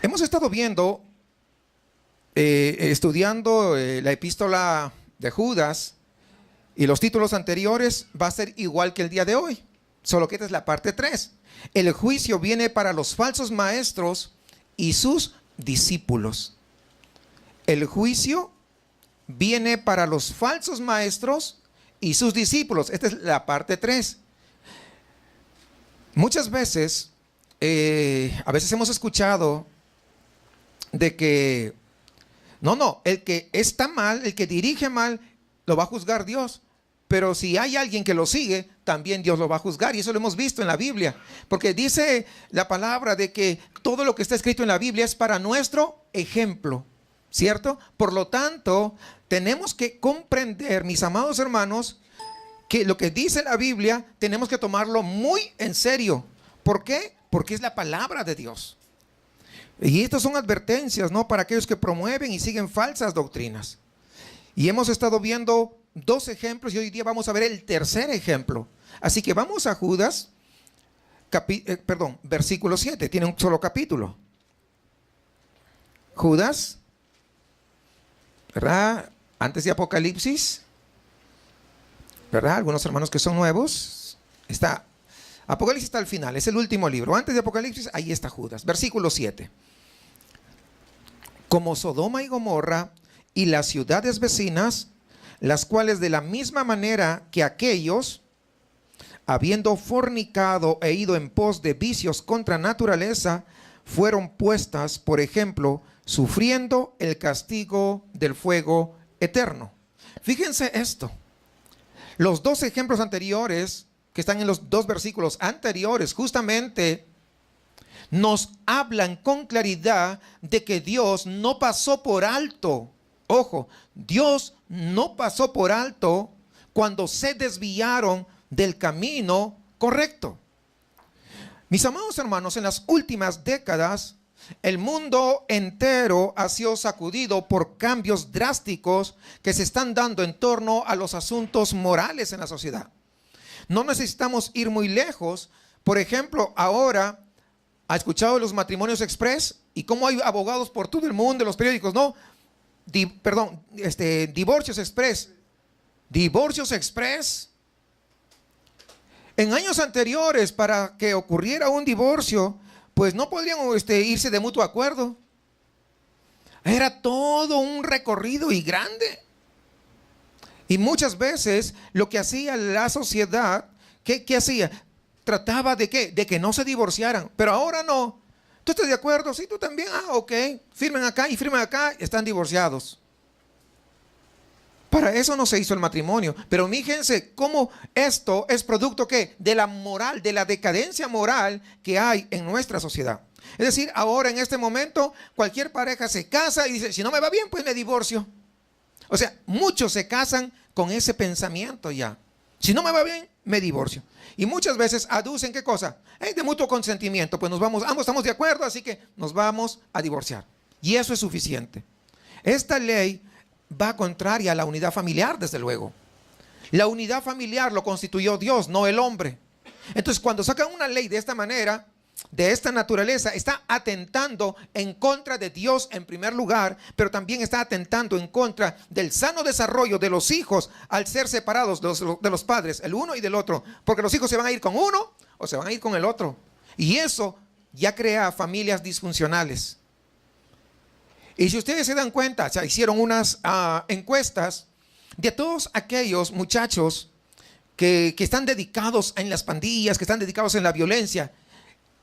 Hemos estado viendo, estudiando la epístola de Judas, y los títulos anteriores va a ser igual que el día de hoy, solo que esta es la parte 3. El juicio viene para los falsos maestros y sus discípulos. El juicio viene para los falsos maestros y sus discípulos. Esta es la parte 3. Muchas veces, a veces hemos escuchado de que, el que está mal, el que dirige mal, lo va a juzgar Dios. Pero si hay alguien que lo sigue, también Dios lo va a juzgar. Y eso lo hemos visto en la Biblia. Porque dice la palabra de que todo lo que está escrito en la Biblia es para nuestro ejemplo, ¿cierto? Por lo tanto, tenemos que comprender, mis amados hermanos, que lo que dice la Biblia tenemos que tomarlo muy en serio. ¿Por qué? Porque es la palabra de Dios. Y estas son advertencias, ¿no?, para aquellos que promueven y siguen falsas doctrinas. Y hemos estado viendo 2 ejemplos y hoy día vamos a ver el tercer ejemplo. Así que vamos a Judas, versículo 7. Tiene un solo capítulo. Judas, ¿verdad? Antes de Apocalipsis, ¿verdad? Algunos hermanos que son nuevos. Apocalipsis está al final, es el último libro. Antes de Apocalipsis, ahí está Judas. Versículo 7. Como Sodoma y Gomorra y las ciudades vecinas, las cuales de la misma manera que aquellos, habiendo fornicado e ido en pos de vicios contra naturaleza, fueron puestas, por ejemplo, sufriendo el castigo del fuego eterno. Fíjense esto. Los 2 ejemplos anteriores, que están en los 2 versículos anteriores, justamente nos hablan con claridad de que Dios no pasó por alto. Ojo, Dios no pasó por alto cuando se desviaron del camino correcto. Mis amados hermanos, en las últimas décadas, el mundo entero ha sido sacudido por cambios drásticos que se están dando en torno a los asuntos morales en la sociedad. No necesitamos ir muy lejos. Por ejemplo, ahora, ¿ha escuchado de los matrimonios express? Y cómo hay abogados por todo el mundo en los periódicos, ¿no? Divorcios express. Divorcios express. En años anteriores, para que ocurriera un divorcio, pues no podrían irse de mutuo acuerdo. Era todo un recorrido y grande. Y muchas veces lo que hacía la sociedad, ¿qué hacía? Trataba de ¿qué? De que no se divorciaran. Pero ahora no. ¿Tú estás de acuerdo? Sí, tú también. Ok. Firmen acá y firmen acá. Están divorciados. Para eso no se hizo el matrimonio. Pero fíjense cómo esto es producto ¿qué? De la moral, de la decadencia moral que hay en nuestra sociedad. Es decir, ahora en este momento cualquier pareja se casa y dice, si no me va bien, pues me divorcio. O sea, muchos se casan con ese pensamiento ya. Si no me va bien, me divorcio. Y muchas veces aducen ¿qué cosa? De mutuo consentimiento. Pues ambos estamos de acuerdo, así que nos vamos a divorciar. Y eso es suficiente. Esta ley va contraria a la unidad familiar, desde luego. La unidad familiar lo constituyó Dios, no el hombre. Entonces, cuando sacan una ley de esta manera, de esta naturaleza, está atentando en contra de Dios en primer lugar, pero también está atentando en contra del sano desarrollo de los hijos al ser separados de los padres, el uno y del otro, porque los hijos se van a ir con uno o se van a ir con el otro. Y eso ya crea familias disfuncionales. Y si ustedes se dan cuenta, se hicieron unas encuestas de todos aquellos muchachos que están dedicados en las pandillas, que están dedicados en la violencia.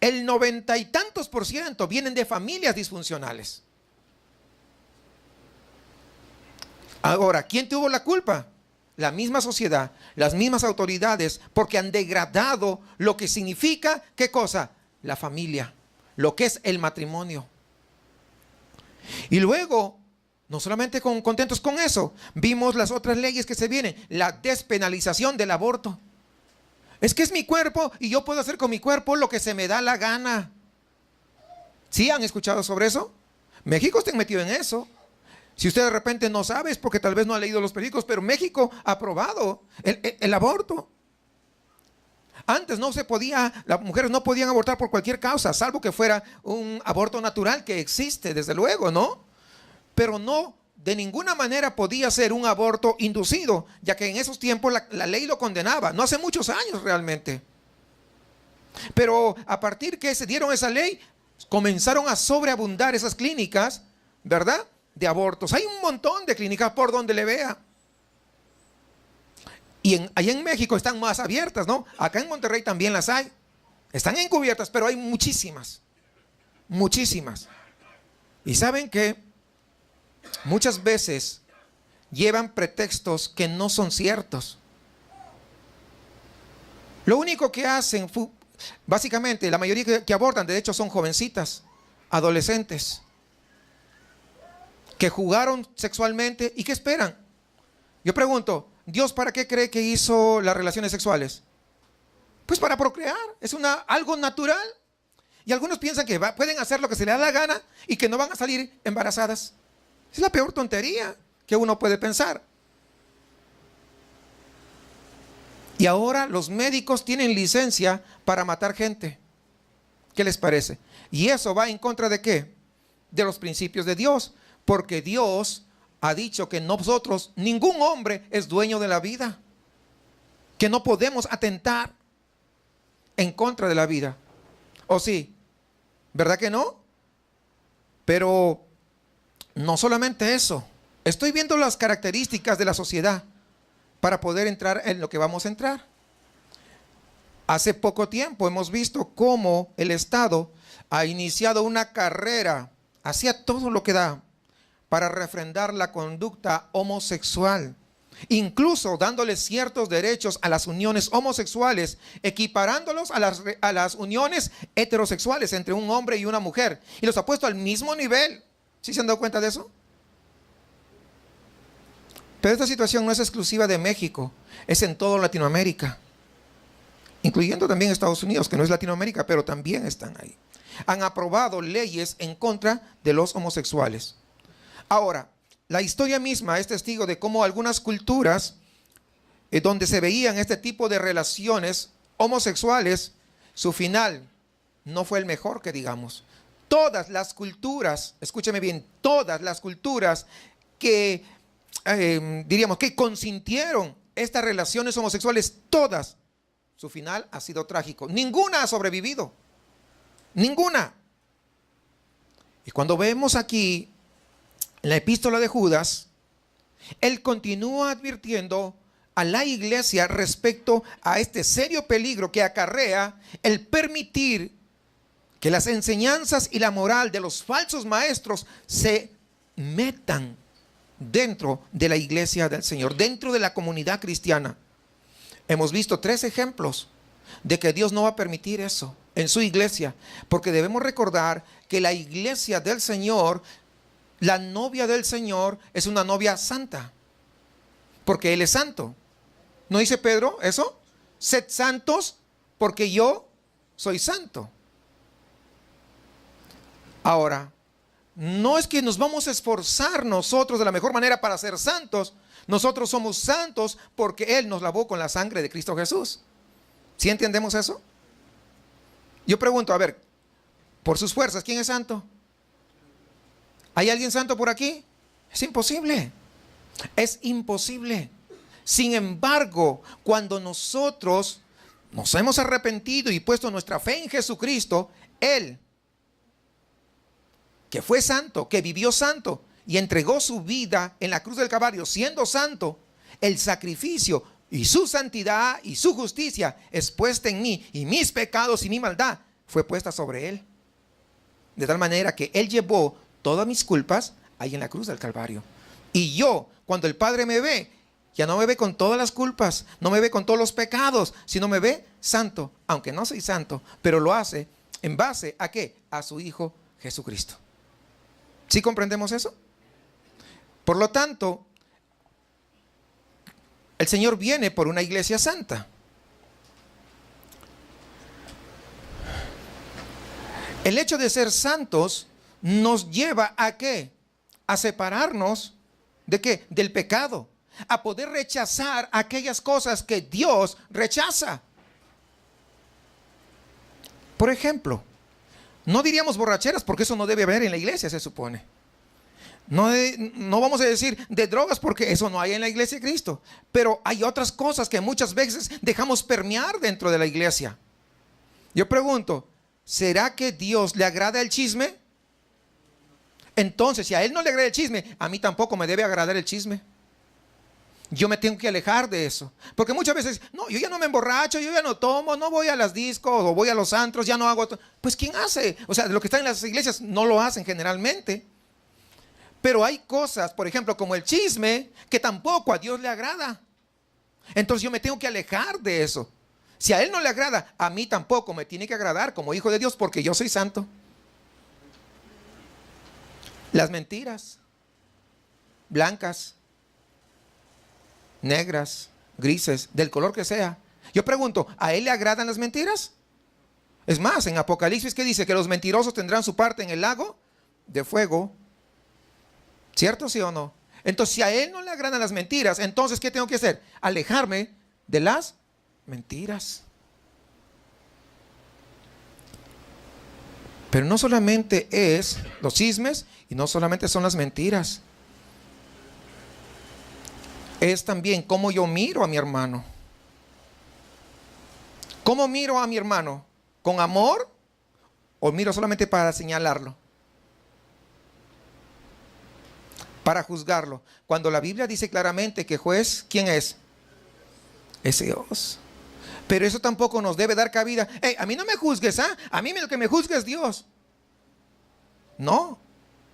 El 90 y tantos % vienen de familias disfuncionales. Ahora, ¿quién tuvo la culpa? La misma sociedad, las mismas autoridades, porque han degradado lo que significa, ¿qué cosa? La familia, lo que es el matrimonio. Y luego, no solamente contentos con eso, vimos las otras leyes que se vienen, la despenalización del aborto. Es que es mi cuerpo y yo puedo hacer con mi cuerpo lo que se me da la gana. ¿Sí han escuchado sobre eso? México está metido en eso. Si usted de repente no sabe, es porque tal vez no ha leído los periódicos, pero México ha aprobado el aborto. Antes no se podía, las mujeres no podían abortar por cualquier causa, salvo que fuera un aborto natural, que existe desde luego, ¿no? Pero no, de ninguna manera podía ser un aborto inducido, ya que en esos tiempos la ley lo condenaba, no hace muchos años realmente. Pero a partir que se dieron esa ley, comenzaron a sobreabundar esas clínicas, ¿verdad?, de abortos. Hay un montón de clínicas por donde le vea. Y allá en México están más abiertas, ¿no? Acá en Monterrey también las hay. Están encubiertas, pero hay muchísimas. Muchísimas. Y saben que muchas veces llevan pretextos que no son ciertos. Lo único que hacen, básicamente, la mayoría que abortan, de hecho, son jovencitas, adolescentes, que jugaron sexualmente y ¿qué esperan? Yo pregunto, ¿Dios para qué cree que hizo las relaciones sexuales? Pues para procrear, es algo natural. Y algunos piensan que pueden hacer lo que se les da la gana y que no van a salir embarazadas. Es la peor tontería que uno puede pensar. Y ahora los médicos tienen licencia para matar gente. ¿Qué les parece? Y eso va en contra ¿de qué? De los principios de Dios. Porque Dios ha dicho que nosotros, ningún hombre es dueño de la vida. Que no podemos atentar en contra de la vida. ¿O sí? ¿Verdad que no? Pero no solamente eso. Estoy viendo las características de la sociedad para poder entrar en lo que vamos a entrar. Hace poco tiempo hemos visto cómo el Estado ha iniciado una carrera hacia todo lo que da para refrendar la conducta homosexual, incluso dándole ciertos derechos a las uniones homosexuales, equiparándolos a las uniones heterosexuales entre un hombre y una mujer, y los ha puesto al mismo nivel. ¿Sí se han dado cuenta de eso? Pero esta situación no es exclusiva de México, es en toda Latinoamérica, incluyendo también Estados Unidos, que no es Latinoamérica, pero también están ahí. Han aprobado leyes en contra de los homosexuales. Ahora, la historia misma es testigo de cómo algunas culturas donde se veían este tipo de relaciones homosexuales, su final no fue el mejor que digamos. Todas las culturas, escúcheme bien, todas las culturas que diríamos que consintieron estas relaciones homosexuales, todas, su final ha sido trágico. Ninguna ha sobrevivido. Ninguna. Y cuando vemos aquí en la epístola de Judas, él continúa advirtiendo a la iglesia respecto a este serio peligro que acarrea el permitir que las enseñanzas y la moral de los falsos maestros se metan dentro de la iglesia del Señor, dentro de la comunidad cristiana. Hemos visto 3 ejemplos de que Dios no va a permitir eso en su iglesia, porque debemos recordar que la iglesia del Señor, la novia del Señor, es una novia santa, porque Él es santo. ¿No dice Pedro eso? Sed santos porque yo soy santo. Ahora, no es que nos vamos a esforzar nosotros de la mejor manera para ser santos. Nosotros somos santos porque Él nos lavó con la sangre de Cristo Jesús. ¿Sí entendemos eso? Yo pregunto, a ver, por sus fuerzas, ¿quién es santo? ¿Hay alguien santo por aquí? Es imposible. Es imposible. Sin embargo, cuando nosotros nos hemos arrepentido y puesto nuestra fe en Jesucristo, Él, que fue santo, que vivió santo y entregó su vida en la cruz del Calvario siendo santo, el sacrificio y su santidad y su justicia es puesta en mí, y mis pecados y mi maldad fue puesta sobre Él. De tal manera que Él llevó todas mis culpas ahí en la cruz del Calvario. Y yo, cuando el Padre me ve, ya no me ve con todas las culpas, no me ve con todos los pecados, sino me ve santo, aunque no soy santo, pero lo hace en base ¿a qué? A su Hijo Jesucristo. ¿Sí comprendemos eso? Por lo tanto, el Señor viene por una iglesia santa. El hecho de ser santos nos lleva ¿a qué? A separarnos ¿de qué? Del pecado, a poder rechazar aquellas cosas que Dios rechaza. Por ejemplo, no diríamos borracheras porque eso no debe haber en la iglesia, se supone. No vamos a decir de drogas porque eso no hay en la iglesia de Cristo. Pero hay otras cosas que muchas veces dejamos permear dentro de la iglesia. Yo pregunto, ¿será que Dios le agrada el chisme? Entonces, si a Él no le agrada el chisme, a mí tampoco me debe agradar el chisme. Yo me tengo que alejar de eso. Porque muchas veces, no, yo ya no me emborracho, yo ya no tomo, no voy a las discos o voy a los antros, ya no hago esto. Pues ¿quién hace? O sea, los que están en las iglesias no lo hacen generalmente. Pero hay cosas, por ejemplo, como el chisme, que tampoco a Dios le agrada. Entonces yo me tengo que alejar de eso. Si a Él no le agrada, a mí tampoco me tiene que agradar como hijo de Dios porque yo soy santo. Las mentiras, blancas, negras, grises, del color que sea. Yo pregunto, ¿a Él le agradan las mentiras? Es más, en Apocalipsis, ¿qué dice? Que los mentirosos tendrán su parte en el lago de fuego. ¿Cierto, sí o no? Entonces, si a Él no le agradan las mentiras, entonces, ¿qué tengo que hacer? Alejarme de las mentiras. Pero no solamente es los chismes y no solamente son las mentiras. Es también cómo yo miro a mi hermano. ¿Cómo miro a mi hermano? ¿Con amor o miro solamente para señalarlo? Para juzgarlo. Cuando la Biblia dice claramente que juez, ¿quién es? Es Dios. Pero eso tampoco nos debe dar cabida. Hey, a mí no me juzgues, ¿ah? A mí lo que me juzga es Dios. No,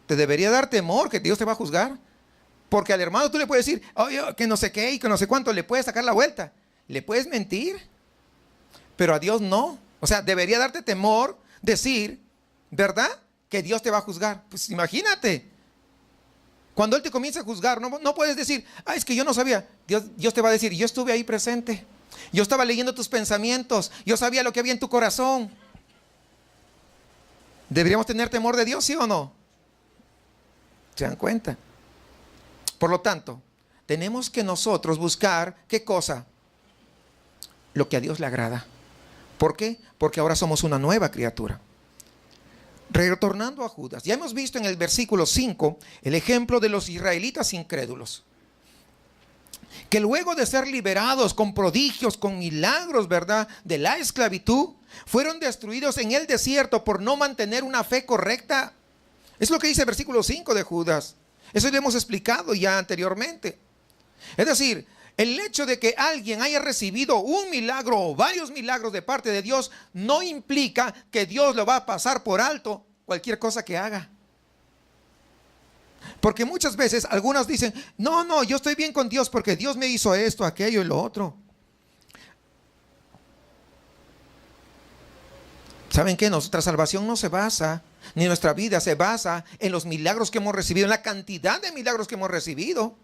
te debería dar temor que Dios te va a juzgar. Porque al hermano tú le puedes decir, oye, que no sé qué y que no sé cuánto, le puedes sacar la vuelta. Le puedes mentir. Pero a Dios no. O sea, debería darte temor decir, ¿verdad? Que Dios te va a juzgar. Pues imagínate. Cuando Él te comienza a juzgar, no puedes decir, es que yo no sabía. Dios te va a decir, yo estuve ahí presente. Yo estaba leyendo tus pensamientos. Yo sabía lo que había en tu corazón. ¿Deberíamos tener temor de Dios, sí o no? ¿Se dan cuenta? Por lo tanto, tenemos que nosotros buscar, ¿qué cosa? Lo que a Dios le agrada. ¿Por qué? Porque ahora somos una nueva criatura. Retornando a Judas, ya hemos visto en el versículo 5 el ejemplo de los israelitas incrédulos, que luego de ser liberados con prodigios, con milagros, ¿verdad?, de la esclavitud, fueron destruidos en el desierto por no mantener una fe correcta. Es lo que dice el versículo 5 de Judas. Eso lo hemos explicado ya anteriormente. Es decir, el hecho de que alguien haya recibido un milagro o varios milagros de parte de Dios no implica que Dios lo va a pasar por alto cualquier cosa que haga. Porque muchas veces algunos dicen, no, yo estoy bien con Dios porque Dios me hizo esto, aquello y lo otro. ¿Saben qué? Nuestra salvación no se basa, ni nuestra vida se basa en los milagros que hemos recibido, en la cantidad de milagros que hemos recibido.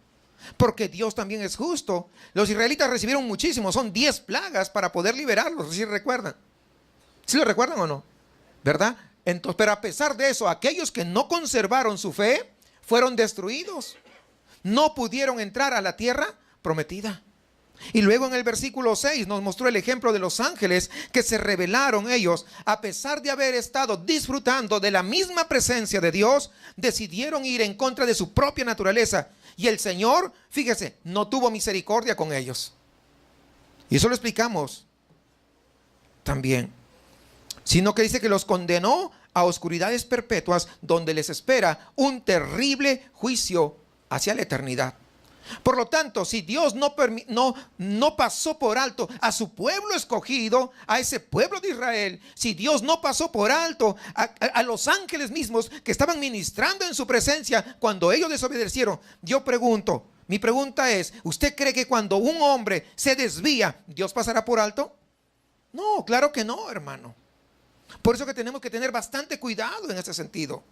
Porque Dios también es justo. Los israelitas recibieron muchísimo, son 10 plagas para poder liberarlos, ¿sí recuerdan? ¿Sí lo recuerdan o no? ¿Verdad? Entonces, pero a pesar de eso, aquellos que no conservaron su fe fueron destruidos. No pudieron entrar a la tierra prometida. Y luego en el versículo 6 nos mostró el ejemplo de los ángeles que se rebelaron ellos. A pesar de haber estado disfrutando de la misma presencia de Dios, decidieron ir en contra de su propia naturaleza. Y el Señor, fíjese, no tuvo misericordia con ellos. Y eso lo explicamos también. Sino que dice que los condenó a oscuridades perpetuas donde les espera un terrible juicio hacia la eternidad. Por lo tanto, si Dios no pasó por alto a su pueblo escogido, a ese pueblo de Israel, si Dios no pasó por alto a los ángeles mismos que estaban ministrando en su presencia cuando ellos desobedecieron, yo pregunto, mi pregunta es, ¿usted cree que cuando un hombre se desvía, Dios pasará por alto? No, claro que no, hermano. Por eso que tenemos que tener bastante cuidado en ese sentido.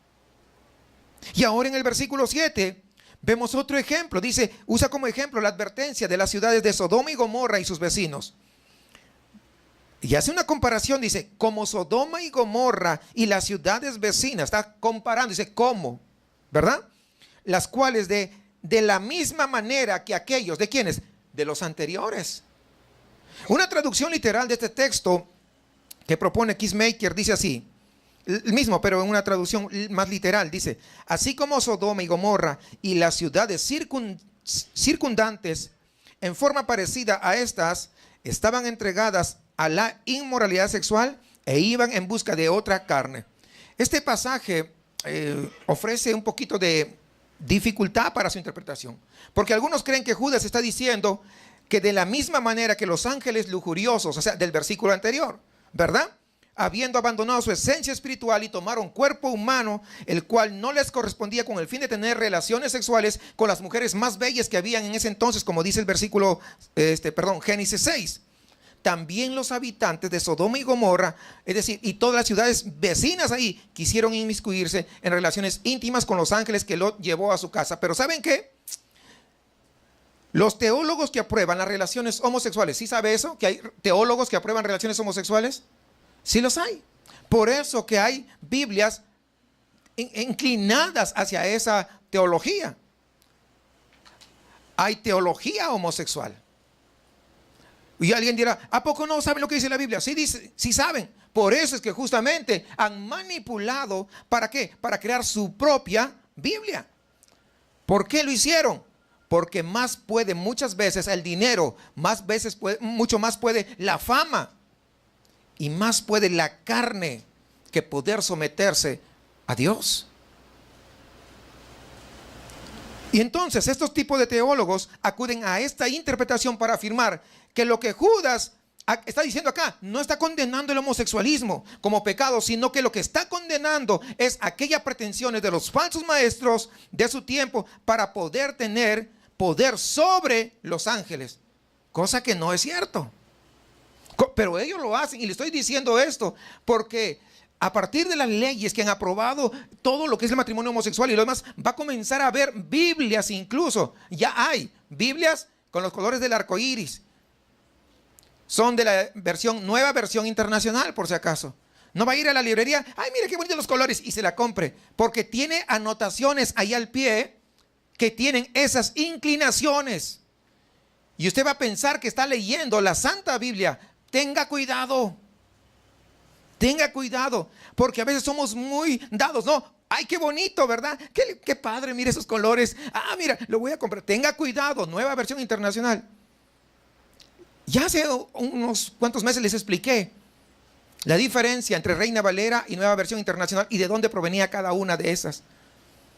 Y ahora en el versículo 7 vemos otro ejemplo. Dice, usa como ejemplo la advertencia de las ciudades de Sodoma y Gomorra y sus vecinos. Y hace una comparación, dice, como Sodoma y Gomorra y las ciudades vecinas. Está comparando, dice, ¿cómo? ¿Verdad? Las cuales de la misma manera que aquellos, ¿de quiénes? De los anteriores. Una traducción literal de este texto que propone Kingsmaker dice así, el mismo, pero en una traducción más literal, dice: así como Sodoma y Gomorra y las ciudades circundantes, en forma parecida a estas, estaban entregadas a la inmoralidad sexual e iban en busca de otra carne. Este pasaje ofrece un poquito de dificultad para su interpretación, porque algunos creen que Judas está diciendo que de la misma manera que los ángeles lujuriosos, o sea, del versículo anterior, ¿verdad?, habiendo abandonado su esencia espiritual y tomaron cuerpo humano, el cual no les correspondía, con el fin de tener relaciones sexuales con las mujeres más bellas que habían en ese entonces, como dice el versículo, Génesis 6. También los habitantes de Sodoma y Gomorra, es decir, y todas las ciudades vecinas ahí, quisieron inmiscuirse en relaciones íntimas con los ángeles que Lot llevó a su casa. Pero ¿saben qué? Los teólogos que aprueban las relaciones homosexuales, ¿sí sabe eso? ¿Que hay teólogos que aprueban relaciones homosexuales? Sí los hay. Por eso que hay Biblias inclinadas hacia esa teología. Hay teología homosexual. Y alguien dirá: ¿a poco no saben lo que dice la Biblia? Sí, dice, sí saben. Por eso es que justamente han manipulado, ¿para qué? Para crear su propia Biblia. ¿Por qué lo hicieron? Porque más puede muchas veces el dinero, mucho más puede la fama, y más puede la carne que poder someterse a Dios. Y entonces estos tipos de teólogos acuden a esta interpretación para afirmar que lo que Judas está diciendo acá no está condenando el homosexualismo como pecado, sino que lo que está condenando es aquellas pretensiones de los falsos maestros de su tiempo para poder tener poder sobre los ángeles, cosa que no es cierto. Pero ellos lo hacen, y le estoy diciendo esto porque a partir de las leyes que han aprobado todo lo que es el matrimonio homosexual y lo demás, va a comenzar a haber Biblias. Incluso ya hay Biblias con los colores del arco iris. Son de la nueva versión internacional, por si acaso. No va a ir a la librería: ay, mire qué bonitos los colores, y se la compre, porque tiene anotaciones ahí al pie que tienen esas inclinaciones. Y usted va a pensar que está leyendo la Santa Biblia. Tenga cuidado, porque a veces somos muy dados, ¿no? Ay, qué bonito, ¿verdad? Qué padre, mire esos colores. Ah, mira, lo voy a comprar. Tenga cuidado, nueva versión internacional. Ya hace unos cuantos meses les expliqué la diferencia entre Reina Valera y nueva versión internacional, y de dónde provenía cada una de esas.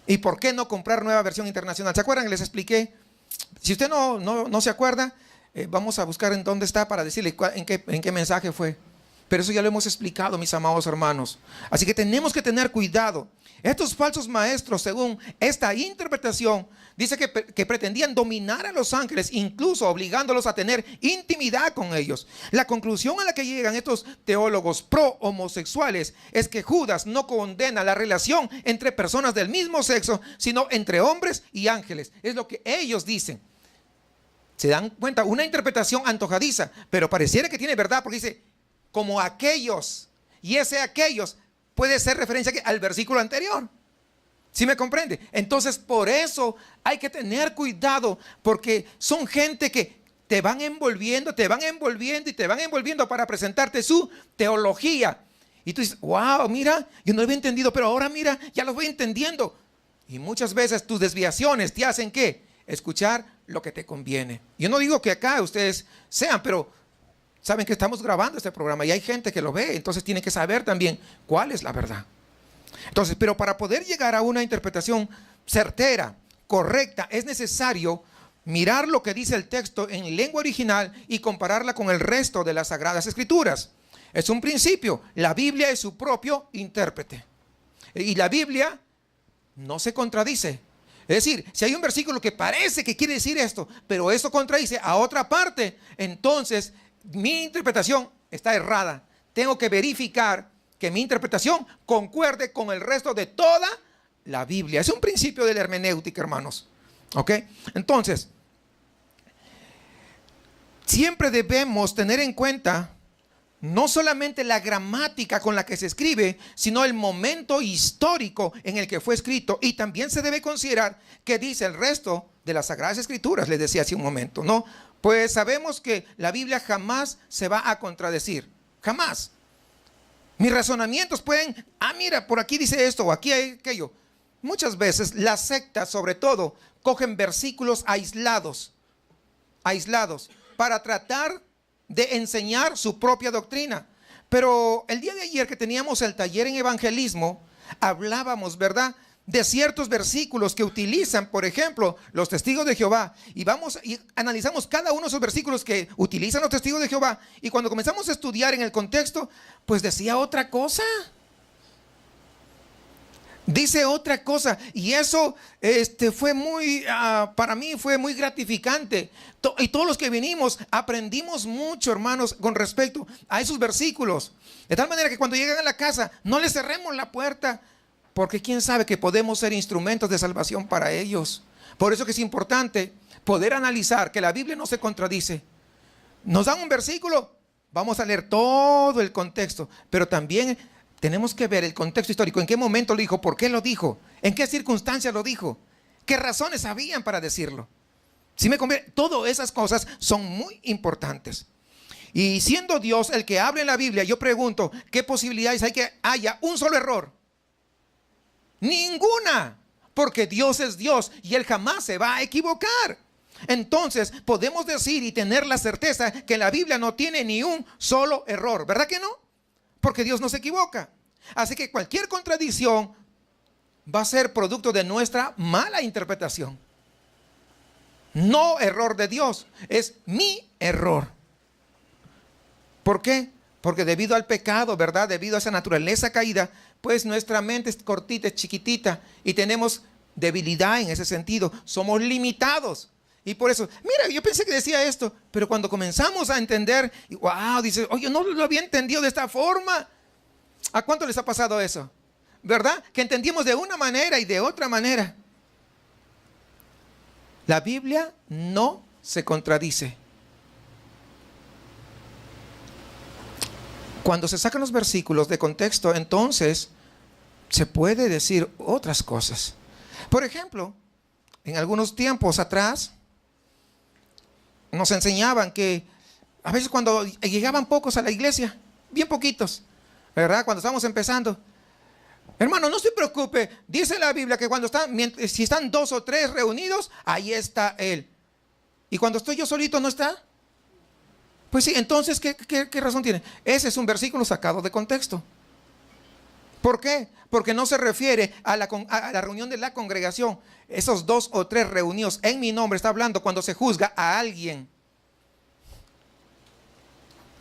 ¿Y por qué no comprar nueva versión internacional? ¿Se acuerdan que les expliqué? Si usted no se acuerda, vamos a buscar en dónde está para decirle en qué mensaje fue. Pero eso ya lo hemos explicado, mis amados hermanos. Así que tenemos que tener cuidado. Estos falsos maestros, según esta interpretación, dice que pretendían dominar a los ángeles, incluso obligándolos a tener intimidad con ellos. La conclusión a la que llegan estos teólogos pro-homosexuales es que Judas no condena la relación entre personas del mismo sexo, sino entre hombres y ángeles. Es lo que ellos dicen. Se dan cuenta, una interpretación antojadiza, pero pareciera que tiene verdad, porque dice: como aquellos, y ese aquellos puede ser referencia al versículo anterior. ¿Sí me comprende? Entonces, por eso hay que tener cuidado, porque son gente que te van envolviendo para presentarte su teología. Y tú dices: wow, mira, yo no lo había entendido, pero ahora mira, ya lo voy entendiendo. Y muchas veces tus desviaciones te hacen ¿qué? Escuchar lo que te conviene. Yo no digo que acá ustedes sean, pero saben que estamos grabando este programa y hay gente que lo ve, entonces tienen que saber también cuál es la verdad. Entonces, pero para poder llegar a una interpretación certera, correcta, es necesario mirar lo que dice el texto en lengua original y compararla con el resto de las Sagradas Escrituras. Es un principio. La Biblia es su propio intérprete. Y la Biblia no se contradice. Es decir, si hay un versículo que parece que quiere decir esto, pero esto contradice a otra parte, entonces mi interpretación está errada. Tengo que verificar que mi interpretación concuerde con el resto de toda la Biblia. Es un principio de la hermenéutica, hermanos. ¿Ok? Entonces, siempre debemos tener en cuenta no solamente la gramática con la que se escribe, sino el momento histórico en el que fue escrito. Y también se debe considerar qué dice el resto de las Sagradas Escrituras, les decía hace un momento, ¿no? Pues sabemos que la Biblia jamás se va a contradecir, jamás. Mis razonamientos pueden, mira, por aquí dice esto o aquí hay aquello. Muchas veces las sectas, sobre todo, cogen versículos aislados para tratar de enseñar su propia doctrina. Pero el día de ayer que teníamos el taller en evangelismo, hablábamos, ¿verdad?, de ciertos versículos que utilizan, por ejemplo, los testigos de Jehová, y analizamos cada uno de esos versículos que utilizan los testigos de Jehová, y cuando comenzamos a estudiar en el contexto, pues decía otra cosa. Dice otra cosa, y eso fue muy, para mí fue muy gratificante. Y todos los que vinimos aprendimos mucho, hermanos, con respecto a esos versículos. De tal manera que cuando llegan a la casa, no les cerremos la puerta, porque quién sabe que podemos ser instrumentos de salvación para ellos. Por eso que es importante poder analizar que la Biblia no se contradice. Nos dan un versículo, vamos a leer todo el contexto, pero también tenemos que ver el contexto histórico. ¿En qué momento lo dijo? ¿Por qué lo dijo? ¿En qué circunstancias lo dijo? ¿Qué razones habían para decirlo? Todas esas cosas son muy importantes. Y siendo Dios el que habla en la Biblia, yo pregunto, ¿qué posibilidades hay que haya un solo error? Ninguna, porque Dios es Dios y Él jamás se va a equivocar. Entonces podemos decir y tener la certeza que la Biblia no tiene ni un solo error, ¿verdad que no? Porque Dios no se equivoca. Así que cualquier contradicción va a ser producto de nuestra mala interpretación. No error de Dios, es mi error. ¿Por qué? Porque debido al pecado, ¿verdad? Debido a esa naturaleza caída, pues nuestra mente es cortita, es chiquitita y tenemos debilidad en ese sentido. Somos limitados. Y por eso, mira, yo pensé que decía esto, pero cuando comenzamos a entender, wow, dice, oye, no lo había entendido de esta forma. ¿A cuánto les ha pasado eso? ¿Verdad? Que entendimos de una manera y de otra manera. La Biblia no se contradice. Cuando se sacan los versículos de contexto, entonces se puede decir otras cosas. Por ejemplo, en algunos tiempos atrás, nos enseñaban que a veces cuando llegaban pocos a la iglesia, bien poquitos, ¿verdad? Cuando estamos empezando, hermano, no se preocupe, dice la Biblia que si están 2 o 3 reunidos, ahí está Él. Y cuando estoy yo solito, ¿no está? Pues sí, entonces, ¿qué razón tiene? Ese es un versículo sacado de contexto. ¿Por qué? Porque no se refiere a la reunión de la congregación. Esos 2 o 3 reunidos en mi nombre está hablando cuando se juzga a alguien.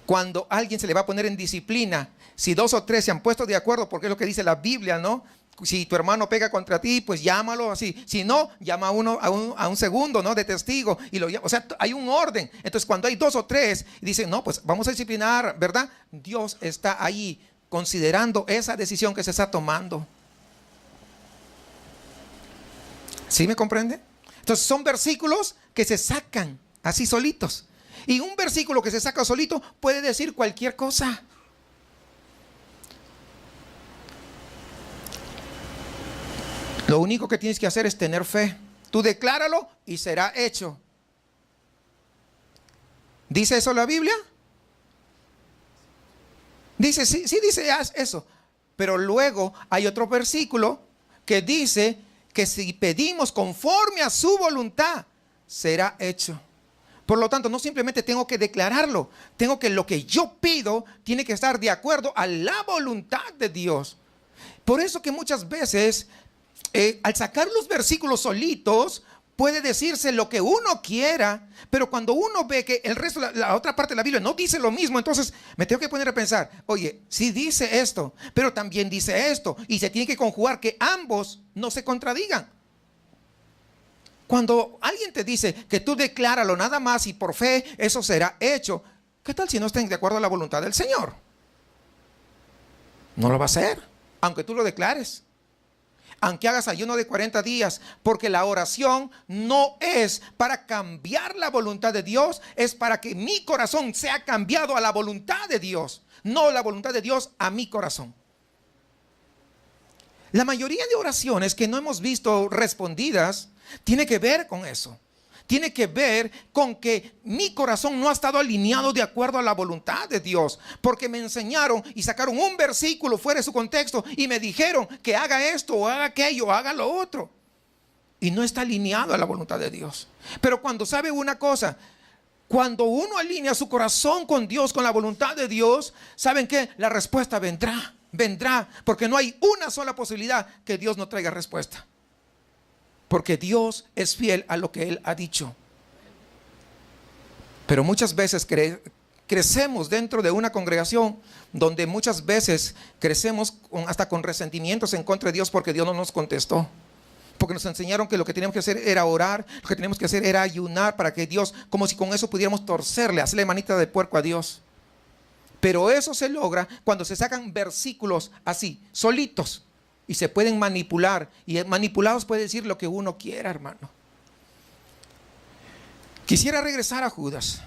Cuando a alguien se le va a poner en disciplina. Si 2 o 3 se han puesto de acuerdo, porque es lo que dice la Biblia, ¿no? Si tu hermano pega contra ti, pues llámalo así. Si no, llama a un segundo, ¿no? De testigo. O sea, hay un orden. Entonces, cuando hay 2 o 3, dicen, no, pues vamos a disciplinar, ¿verdad? Dios está ahí considerando esa decisión que se está tomando. ¿Sí me comprende? Entonces, son versículos que se sacan así solitos. Y un versículo que se saca solito puede decir cualquier cosa. Lo único que tienes que hacer es tener fe. Tú decláralo y será hecho. ¿Dice eso la Biblia? Dice, sí, dice eso. Pero luego hay otro versículo que dice que si pedimos conforme a su voluntad, será hecho. Por lo tanto, no simplemente tengo que declararlo, tengo que lo que yo pido tiene que estar de acuerdo a la voluntad de Dios. Por eso que muchas veces, al sacar los versículos solitos, puede decirse lo que uno quiera, pero cuando uno ve que el resto, la otra parte de la Biblia no dice lo mismo, entonces me tengo que poner a pensar, oye, sí dice esto, pero también dice esto, y se tiene que conjugar que ambos no se contradigan. Cuando alguien te dice que tú decláralo nada más y por fe eso será hecho, ¿qué tal si no estén de acuerdo a la voluntad del Señor? No lo va a hacer, aunque tú lo declares. Aunque hagas ayuno de 40 días, porque la oración no es para cambiar la voluntad de Dios, es para que mi corazón sea cambiado a la voluntad de Dios, no la voluntad de Dios a mi corazón. La mayoría de oraciones que no hemos visto respondidas tiene que ver con eso. tiene que ver con que mi corazón no ha estado alineado de acuerdo a la voluntad de Dios, porque me enseñaron y sacaron un versículo fuera de su contexto y me dijeron que haga esto o haga aquello o haga lo otro, y no está alineado a la voluntad de Dios. Pero cuando sabe una cosa, cuando uno alinea su corazón con Dios, con la voluntad de Dios, ¿saben qué? La respuesta vendrá, porque no hay una sola posibilidad que Dios no traiga respuesta, porque Dios es fiel a lo que Él ha dicho. Pero muchas veces crecemos dentro de una congregación donde muchas veces crecemos hasta con resentimientos en contra de Dios porque Dios no nos contestó. Porque nos enseñaron que lo que teníamos que hacer era orar, lo que teníamos que hacer era ayunar para que Dios, como si con eso pudiéramos torcerle, hacerle manita de puerco a Dios. Pero eso se logra cuando se sacan versículos así, solitos, y se pueden manipular. Y manipulados puede decir lo que uno quiera, hermano. Quisiera regresar a Judas.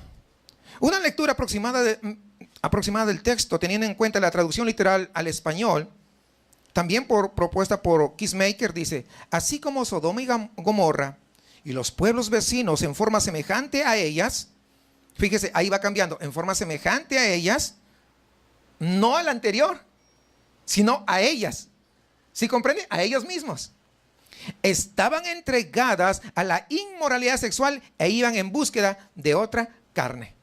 Una lectura aproximada del texto, teniendo en cuenta la traducción literal al español, también propuesta por Kissmaker, dice: así como Sodoma y Gomorra y los pueblos vecinos en forma semejante a ellas, fíjese, ahí va cambiando, en forma semejante a ellas, no al anterior, sino a ellas. ¿Sí comprende? A ellos mismos. Estaban entregadas a la inmoralidad sexual e iban en búsqueda de otra carne.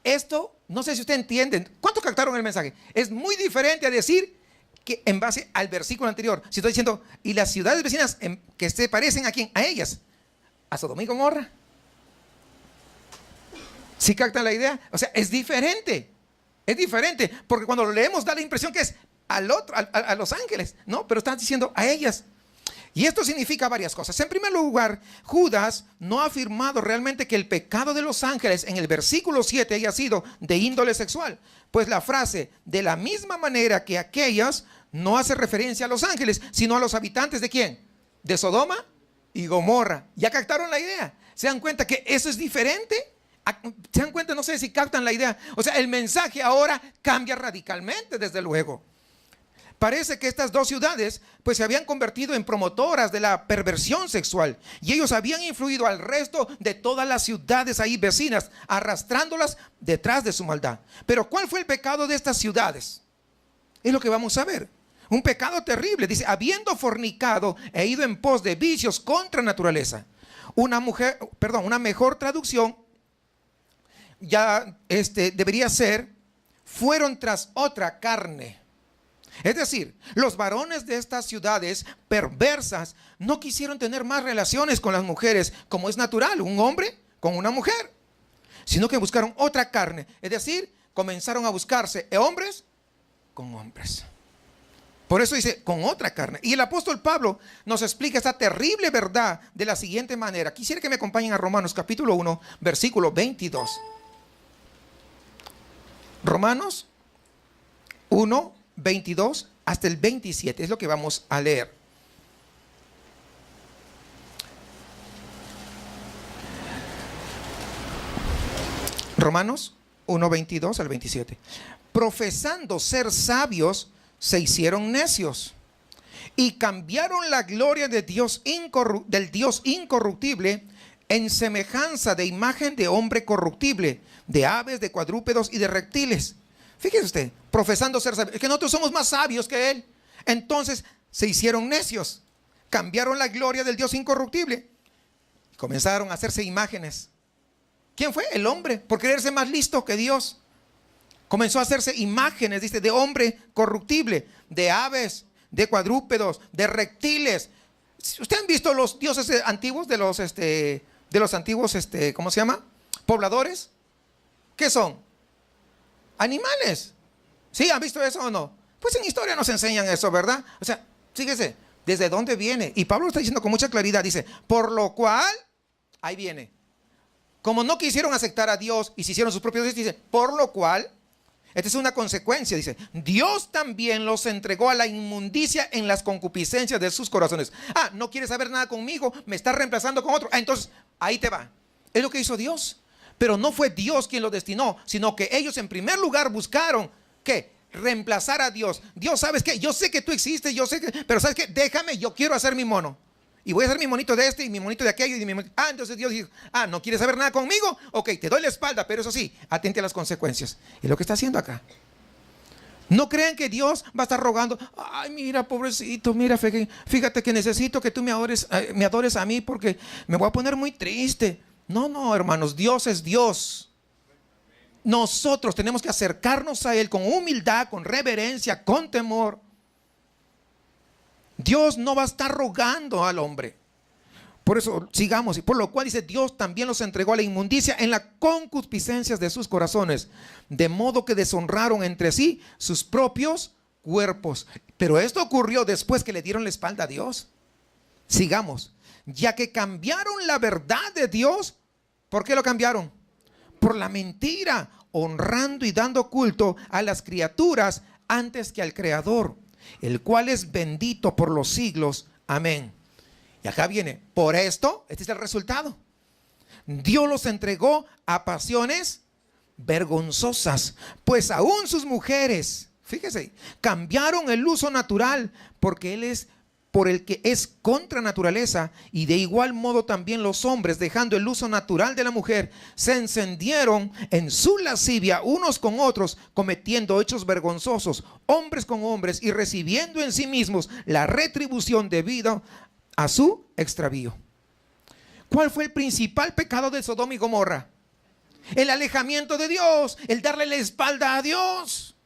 Esto, no sé si ustedes entienden. ¿Cuántos captaron el mensaje? Es muy diferente a decir que en base al versículo anterior, si estoy diciendo, y las ciudades vecinas que se parecen a quién, a ellas, a Sodoma y Gomorra. ¿Sí captan la idea? O sea, es diferente, porque cuando lo leemos da la impresión que es al otro, a los ángeles, no, pero están diciendo a ellas. Y esto significa varias cosas. En primer lugar, Judas no ha afirmado realmente que el pecado de los ángeles en el versículo 7 haya sido de índole sexual, pues la frase de la misma manera que aquellas no hace referencia a los ángeles, sino a los habitantes de ¿quién? De Sodoma y Gomorra. ¿Ya captaron la idea? ¿Se dan cuenta que eso es diferente? ¿Se dan cuenta? No sé si captan la idea. O sea, el mensaje ahora cambia radicalmente, desde luego. Parece que estas dos ciudades pues se habían convertido en promotoras de la perversión sexual, y ellos habían influido al resto de todas las ciudades ahí vecinas, arrastrándolas detrás de su maldad. Pero ¿cuál fue el pecado de estas ciudades? Es lo que vamos a ver. Un pecado terrible. Dice: habiendo fornicado e ido en pos de vicios contra naturaleza. Una mejor traducción ya debería ser: fueron tras otra carne. Es decir, los varones de estas ciudades perversas no quisieron tener más relaciones con las mujeres, como es natural, un hombre con una mujer, sino que buscaron otra carne. Es decir, comenzaron a buscarse hombres con hombres. Por eso dice, con otra carne. Y el apóstol Pablo nos explica esta terrible verdad de la siguiente manera. Quisiera que me acompañen a Romanos capítulo 1, versículo 22. Romanos 1, 22 hasta el 27 es lo que vamos a leer. Romanos 1, 22 al 27. Profesando ser sabios, se hicieron necios y cambiaron la gloria de del Dios incorruptible en semejanza de imagen de hombre corruptible, de aves, de cuadrúpedos y de reptiles. Fíjese usted, profesando ser sabios, es que nosotros somos más sabios que Él. Entonces se hicieron necios, cambiaron la gloria del Dios incorruptible y comenzaron a hacerse imágenes. ¿Quién fue? El hombre, por creerse más listo que Dios. Comenzó a hacerse imágenes, dice, de hombre corruptible, de aves, de cuadrúpedos, de reptiles. ¿Ustedes han visto los dioses antiguos de los antiguos, ¿cómo se llama? Pobladores. ¿Qué son? Animales. ¿Sí? ¿Han visto eso o no? Pues en historia nos enseñan eso, ¿verdad? O sea, fíjese, ¿desde dónde viene? Y Pablo está diciendo con mucha claridad, dice, por lo cual, ahí viene. Como no quisieron aceptar a Dios y se hicieron sus propios dioses, dice, por lo cual, esta es una consecuencia, dice, Dios también los entregó a la inmundicia en las concupiscencias de sus corazones. Ah, no quieres saber nada conmigo, me estás reemplazando con otro. Ah, entonces, ahí te va. Es lo que hizo Dios. Pero no fue Dios quien lo destinó, sino que ellos en primer lugar buscaron, ¿qué? Reemplazar a Dios. Dios, ¿sabes qué? Yo sé que tú existes, yo sé que, pero ¿sabes qué? Déjame, yo quiero hacer mi mono. Y voy a hacer mi monito de este y mi monito de aquello y mi monito. Entonces Dios dijo, ¿no quieres saber nada conmigo? Ok, te doy la espalda, pero eso sí, atente a las consecuencias. Y lo que está haciendo acá. No crean que Dios va a estar rogando, ay, mira, pobrecito, mira, fíjate que necesito que tú me adores a mí porque me voy a poner muy triste. No, hermanos, Dios es Dios. Nosotros tenemos que acercarnos a Él con humildad, con reverencia, con temor. Dios no va a estar rogando al hombre. Por eso sigamos, y por lo cual dice, Dios también los entregó a la inmundicia en las concupiscencias de sus corazones, de modo que deshonraron entre sí sus propios cuerpos. Pero esto ocurrió después que le dieron la espalda a Dios. Sigamos, ya que cambiaron la verdad de Dios. ¿Por qué lo cambiaron? Por la mentira, honrando y dando culto a las criaturas antes que al Creador, el cual es bendito por los siglos. Amén. Y acá viene, por esto, este es el resultado. Dios los entregó a pasiones vergonzosas, pues aún sus mujeres, fíjese, cambiaron el uso natural porque Él es por el que es contra naturaleza, y de igual modo también los hombres, dejando el uso natural de la mujer, se encendieron en su lascivia unos con otros, cometiendo hechos vergonzosos, hombres con hombres, y recibiendo en sí mismos la retribución debida a su extravío. ¿Cuál fue el principal pecado de Sodoma y Gomorra? El alejamiento de Dios, el darle la espalda a Dios.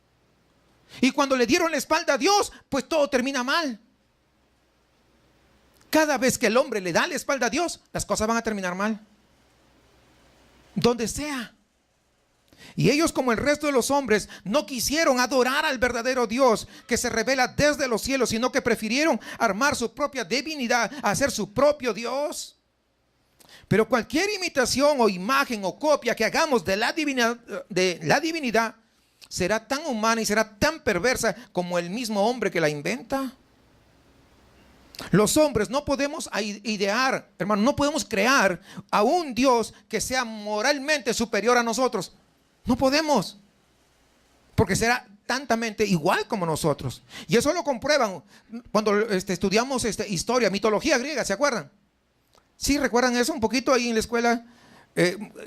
Y cuando le dieron la espalda a Dios, pues todo termina mal. Cada vez que el hombre le da la espalda a Dios, las cosas van a terminar mal. Donde sea. Y ellos, como el resto de los hombres, no quisieron adorar al verdadero Dios que se revela desde los cielos, sino que prefirieron armar su propia divinidad, hacer su propio Dios. Pero cualquier imitación o imagen o copia que hagamos de la divinidad será tan humana y será tan perversa como el mismo hombre que la inventa. Los hombres no podemos idear, hermano, no podemos crear a un Dios que sea moralmente superior a nosotros. No podemos, porque será tantamente igual como nosotros. Y eso lo comprueban cuando estudiamos historia, mitología griega, ¿se acuerdan? ¿Sí recuerdan eso un poquito ahí en la escuela?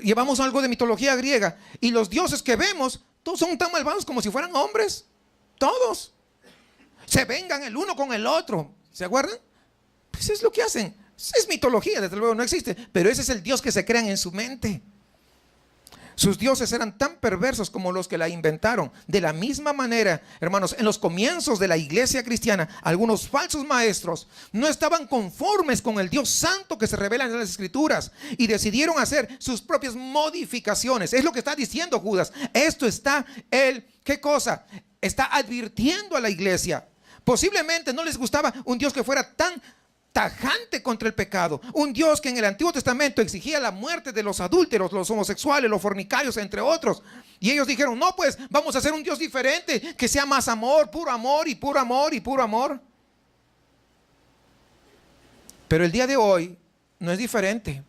Llevamos algo de mitología griega y los dioses que vemos, todos son tan malvados como si fueran hombres. Todos se vengan el uno con el otro. ¿Se acuerdan? Pues es lo que hacen. Es mitología, desde luego no existe, pero ese es el Dios que se crean en su mente. Sus dioses eran tan perversos como los que la inventaron. De la misma manera, hermanos, en los comienzos de la iglesia cristiana, algunos falsos maestros no estaban conformes con el Dios santo que se revela en las Escrituras y decidieron hacer sus propias modificaciones. Es lo que está diciendo Judas. Esto está ¿qué cosa? Está advirtiendo a la iglesia. Posiblemente no les gustaba un Dios que fuera tan tajante contra el pecado, un Dios que en el Antiguo Testamento exigía la muerte de los adúlteros, los homosexuales, los fornicarios, entre otros. Y ellos dijeron, no, pues vamos a hacer un Dios diferente, que sea más amor, puro amor y puro amor y puro amor. Pero el día de hoy no es diferente.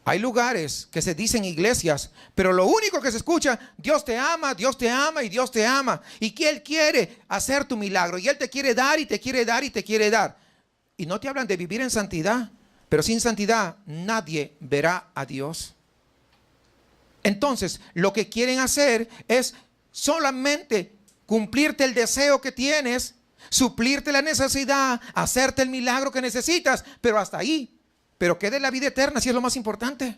Hay lugares que se dicen iglesias, pero lo único que se escucha, Dios te ama y Dios te ama. Y que Él quiere hacer tu milagro y Él te quiere dar y te quiere dar y te quiere dar. Y no te hablan de vivir en santidad, pero sin santidad nadie verá a Dios. Entonces, lo que quieren hacer es solamente cumplirte el deseo que tienes, suplirte la necesidad, hacerte el milagro que necesitas, pero hasta ahí. Pero ¿qué de la vida eterna si es lo más importante?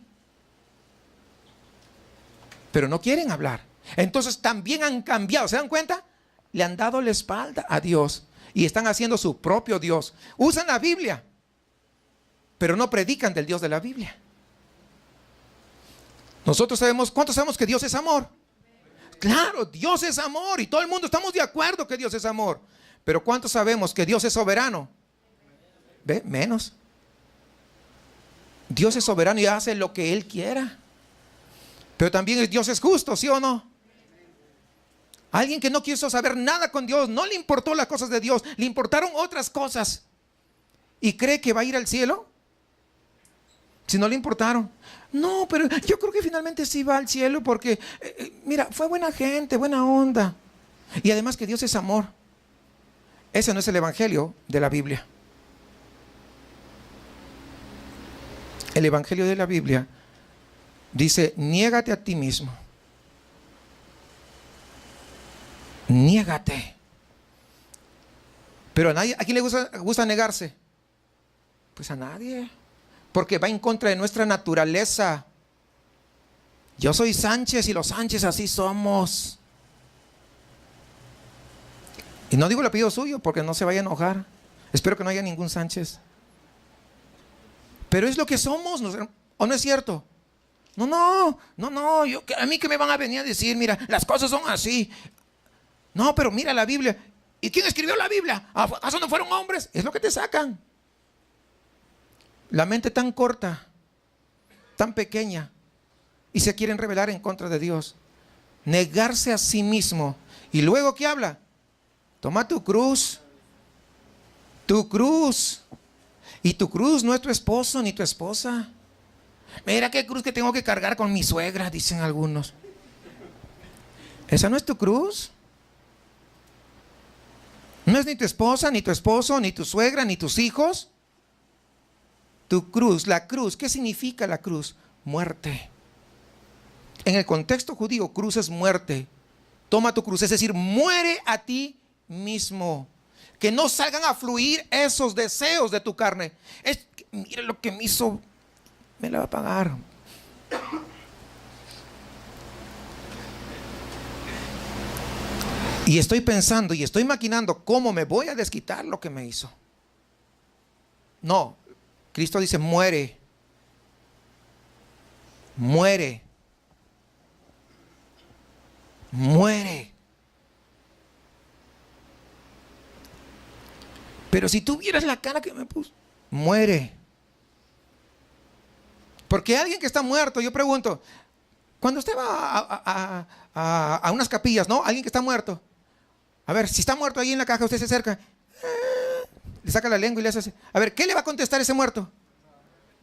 Pero no quieren hablar. Entonces también han cambiado, ¿se dan cuenta? Le han dado la espalda a Dios. Y están haciendo su propio Dios. Usan la Biblia, pero no predican del Dios de la Biblia. Nosotros sabemos, ¿cuántos sabemos que Dios es amor? Claro, Dios es amor y todo el mundo estamos de acuerdo que Dios es amor. Pero ¿cuántos sabemos que Dios es soberano? ¿Ve? Menos. Dios es soberano y hace lo que Él quiera. Pero también Dios es justo, ¿sí o no? Alguien que no quiso saber nada con Dios, no le importó las cosas de Dios, le importaron otras cosas. ¿Y cree que va a ir al cielo? Si no le importaron. No, pero yo creo que finalmente sí va al cielo porque, mira, fue buena gente, buena onda. Y además que Dios es amor. Ese no es el evangelio de la Biblia. El Evangelio de la Biblia dice: niégate a ti mismo. Niégate. Pero ¿a quién le gusta negarse? Pues a nadie. Porque va en contra de nuestra naturaleza. Yo soy Sánchez y los Sánchez así somos. Y no digo el apellido suyo porque no se vaya a enojar. Espero que no haya ningún Sánchez. Pero es lo que somos, ¿o no es cierto? No, a mí que me van a venir a decir, mira, las cosas son así. No, pero mira la Biblia. ¿Y quién escribió la Biblia? ¿Acaso no fueron hombres? Es lo que te sacan. La mente tan corta, tan pequeña, y se quieren rebelar en contra de Dios. Negarse a sí mismo. ¿Y luego qué habla? Toma tu cruz. Tu cruz. Y tu cruz no es tu esposo ni tu esposa. Mira qué cruz que tengo que cargar con mi suegra, dicen algunos. ¿Esa no es tu cruz? No es ni tu esposa, ni tu esposo, ni tu suegra, ni tus hijos. Tu cruz, la cruz. ¿Qué significa la cruz? Muerte. En el contexto judío, cruz es muerte. Toma tu cruz, es decir, muere a ti mismo. Que no salgan a fluir esos deseos de tu carne. Mire lo que me hizo, me la va a pagar. Y estoy pensando y estoy maquinando cómo me voy a desquitar lo que me hizo. No, Cristo dice: muere. Muere. Muere. Pero si tú vieras la cara que me puso, muere. Porque alguien que está muerto, yo pregunto, cuando usted va a unas capillas, ¿no? Alguien que está muerto. A ver, si está muerto ahí en la caja, usted se acerca, le saca la lengua y le hace así. A ver, ¿qué le va a contestar ese muerto?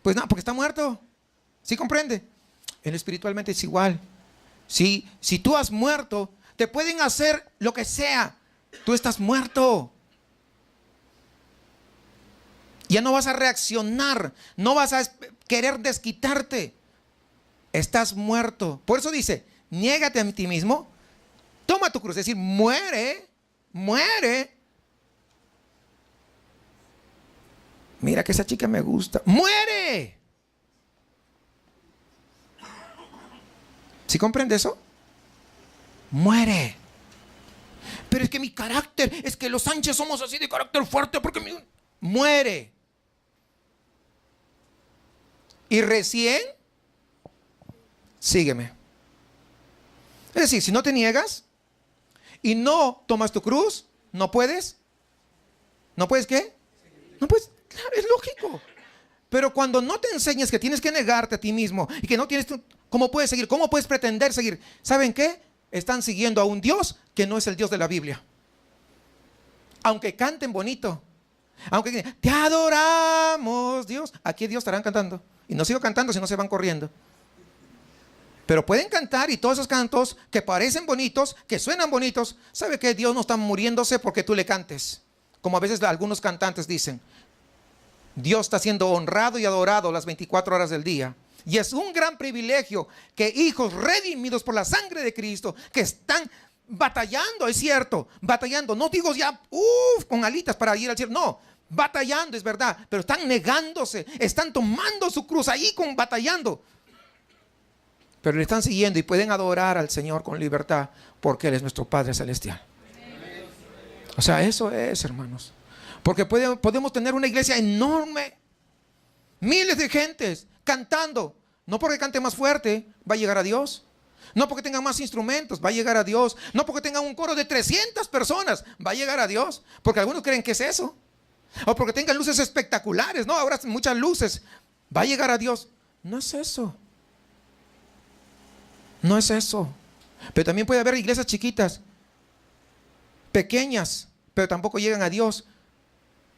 Pues no, porque está muerto. ¿Sí comprende? En lo espiritualmente es igual. Si tú has muerto, te pueden hacer lo que sea. Tú estás muerto. Ya no vas a reaccionar, no vas a querer desquitarte. Estás muerto. Por eso dice: niégate a ti mismo, toma tu cruz, es decir, muere. Mira que esa chica me gusta. ¡Muere! ¿Sí comprende eso? Muere. Pero es que mi carácter, es que los Sánchez somos así de carácter fuerte porque muere. Y recién, sígueme. Es decir, si no te niegas y no tomas tu cruz, no puedes. ¿No puedes qué? No puedes. Claro, es lógico. Pero cuando no te enseñas que tienes que negarte a ti mismo y que no tienes, ¿cómo puedes seguir? ¿Cómo puedes pretender seguir? ¿Saben qué? Están siguiendo a un Dios que no es el Dios de la Biblia. Aunque canten bonito, aunque te adoramos, Dios. Aquí Dios estarán cantando. Y no sigo cantando si no se van corriendo. Pero pueden cantar, y todos esos cantos que parecen bonitos, que suenan bonitos, ¿sabe que Dios no está muriéndose porque tú le cantes? Como a veces algunos cantantes dicen. Dios está siendo honrado y adorado las 24 horas del día. Y es un gran privilegio que hijos redimidos por la sangre de Cristo, que están batallando, es cierto, batallando. No digo ya, con alitas para ir al cielo, no. Batallando, es verdad, pero están negándose, están tomando su cruz ahí batallando. Pero le están siguiendo y pueden adorar al Señor con libertad porque Él es nuestro Padre Celestial. O sea, eso es, hermanos. Porque podemos tener una iglesia enorme, miles de gentes cantando. No porque cante más fuerte va a llegar a Dios. No porque tengan más instrumentos va a llegar a Dios. No porque tengan un coro de 300 personas va a llegar a Dios. Porque algunos creen que es eso. O porque tengan luces espectaculares, ¿no? Ahora muchas luces. ¿Va a llegar a Dios? No es eso. No es eso. Pero también puede haber iglesias chiquitas, pequeñas, pero tampoco llegan a Dios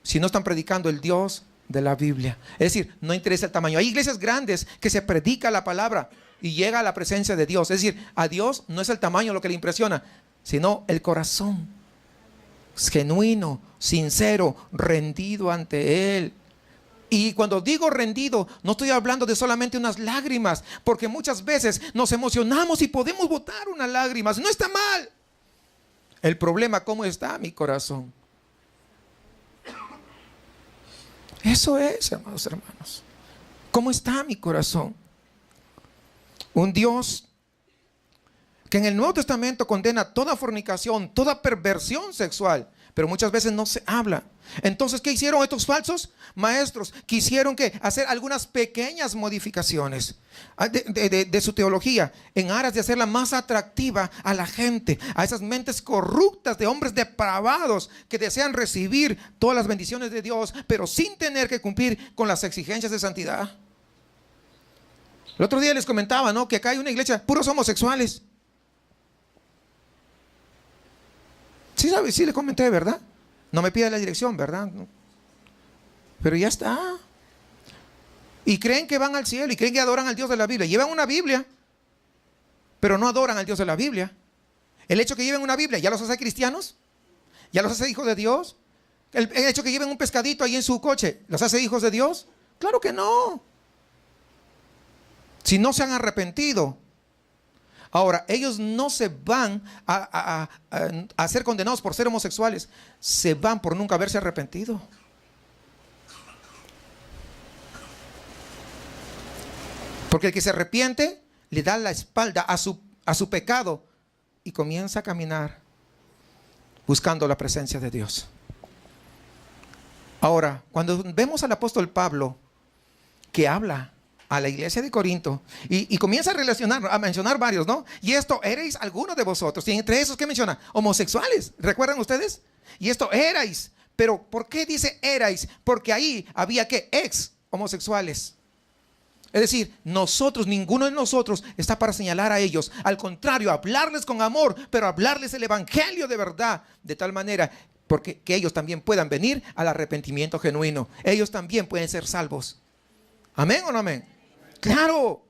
si no están predicando el Dios de la Biblia. Es decir, no interesa el tamaño. Hay iglesias grandes que se predica la palabra y llega a la presencia de Dios. Es decir, a Dios no es el tamaño lo que le impresiona, sino el corazón genuino, sincero, rendido ante Él. Y cuando digo rendido, no estoy hablando de solamente unas lágrimas, porque muchas veces nos emocionamos y podemos botar unas lágrimas. No está mal. El problema, ¿cómo está mi corazón? Eso es, amados hermanos. ¿Cómo está mi corazón? Un Dios que en el Nuevo Testamento condena toda fornicación, toda perversión sexual, pero muchas veces no se habla. Entonces, ¿qué hicieron estos falsos maestros? Quisieron hacer algunas pequeñas modificaciones de su teología en aras de hacerla más atractiva a la gente, a esas mentes corruptas de hombres depravados que desean recibir todas las bendiciones de Dios, pero sin tener que cumplir con las exigencias de santidad. El otro día les comentaba, ¿no?, que acá hay una iglesia, puros homosexuales. Sí, sí le comenté, ¿verdad? No me pida la dirección, ¿verdad? No. Pero ya está. Y creen que van al cielo y creen que adoran al Dios de la Biblia. Llevan una Biblia, pero no adoran al Dios de la Biblia. El hecho que lleven una Biblia, ¿ya los hace cristianos? ¿Ya los hace hijos de Dios? El hecho que lleven un pescadito ahí en su coche, ¿los hace hijos de Dios? Claro que no. Si no se han arrepentido. Ahora, ellos no se van a ser condenados por ser homosexuales. Se van por nunca haberse arrepentido. Porque el que se arrepiente le da la espalda a su pecado y comienza a caminar buscando la presencia de Dios. Ahora, cuando vemos al apóstol Pablo que habla a la iglesia de Corinto y comienza a mencionar varios, ¿no? Y esto erais algunos de vosotros. Y entre esos, ¿qué menciona? Homosexuales, ¿recuerdan ustedes? Y esto erais. Pero ¿por qué dice erais? Porque ahí había que ex homosexuales. Es decir, nosotros, ninguno de nosotros está para señalar a ellos. Al contrario, hablarles con amor, pero hablarles el evangelio de verdad, de tal manera porque que ellos también puedan venir al arrepentimiento genuino. Ellos también pueden ser salvos. ¿Amén o no amén? Claro.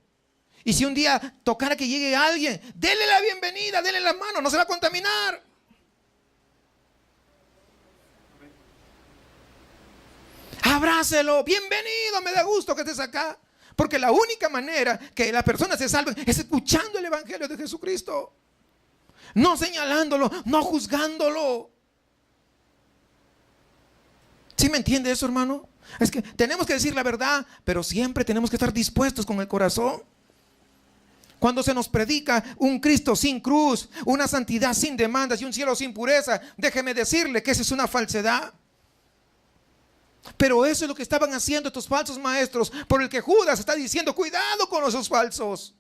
Y si un día tocara que llegue alguien, denle la bienvenida, denle la mano, no se va a contaminar. Abrácelo, bienvenido, me da gusto que estés acá. Porque la única manera que la persona se salve es escuchando el evangelio de Jesucristo. No señalándolo, no juzgándolo. ¿Sí me entiende eso, hermano? Es que tenemos que decir la verdad, pero siempre tenemos que estar dispuestos con el corazón. Cuando se nos predica un Cristo sin cruz, una santidad sin demandas y un cielo sin pureza, déjeme decirle que esa es una falsedad. Pero eso es lo que estaban haciendo estos falsos maestros, por el que Judas está diciendo, cuidado con esos falsos.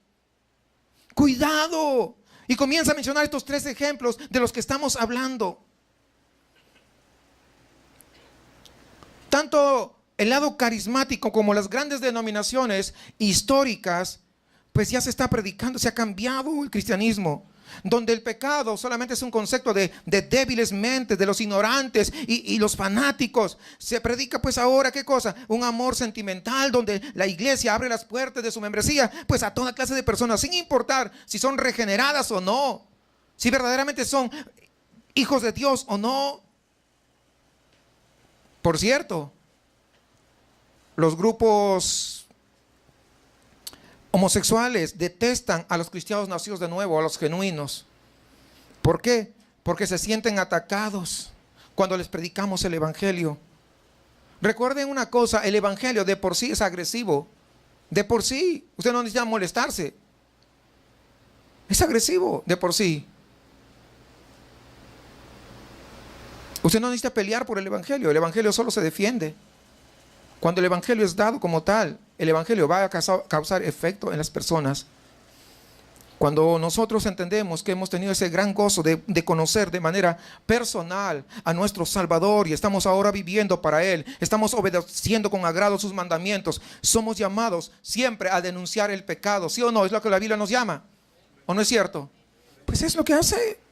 Cuidado. Y comienza a mencionar estos 3 ejemplos de los que estamos hablando. Tanto el lado carismático como las grandes denominaciones históricas, pues ya se está predicando, se ha cambiado el cristianismo, donde el pecado solamente es un concepto de débiles mentes, de los ignorantes y los fanáticos. Se predica pues ahora, ¿qué cosa? Un amor sentimental, donde la iglesia abre las puertas de su membresía pues a toda clase de personas, sin importar si son regeneradas o no, si verdaderamente son hijos de Dios o no. Por cierto, los grupos homosexuales detestan a los cristianos nacidos de nuevo, a los genuinos. ¿Por qué? Porque se sienten atacados cuando les predicamos el evangelio. Recuerden una cosa, el evangelio de por sí es agresivo. De por sí, usted no necesita molestarse. Es agresivo de por sí. Usted no necesita pelear por el evangelio solo se defiende. Cuando el evangelio es dado como tal, el evangelio va a causar efecto en las personas. Cuando nosotros entendemos que hemos tenido ese gran gozo de conocer de manera personal a nuestro Salvador y estamos ahora viviendo para Él, estamos obedeciendo con agrado sus mandamientos, somos llamados siempre a denunciar el pecado, ¿sí o no? Es lo que la Biblia nos llama, ¿o no es cierto? Pues es lo que hace,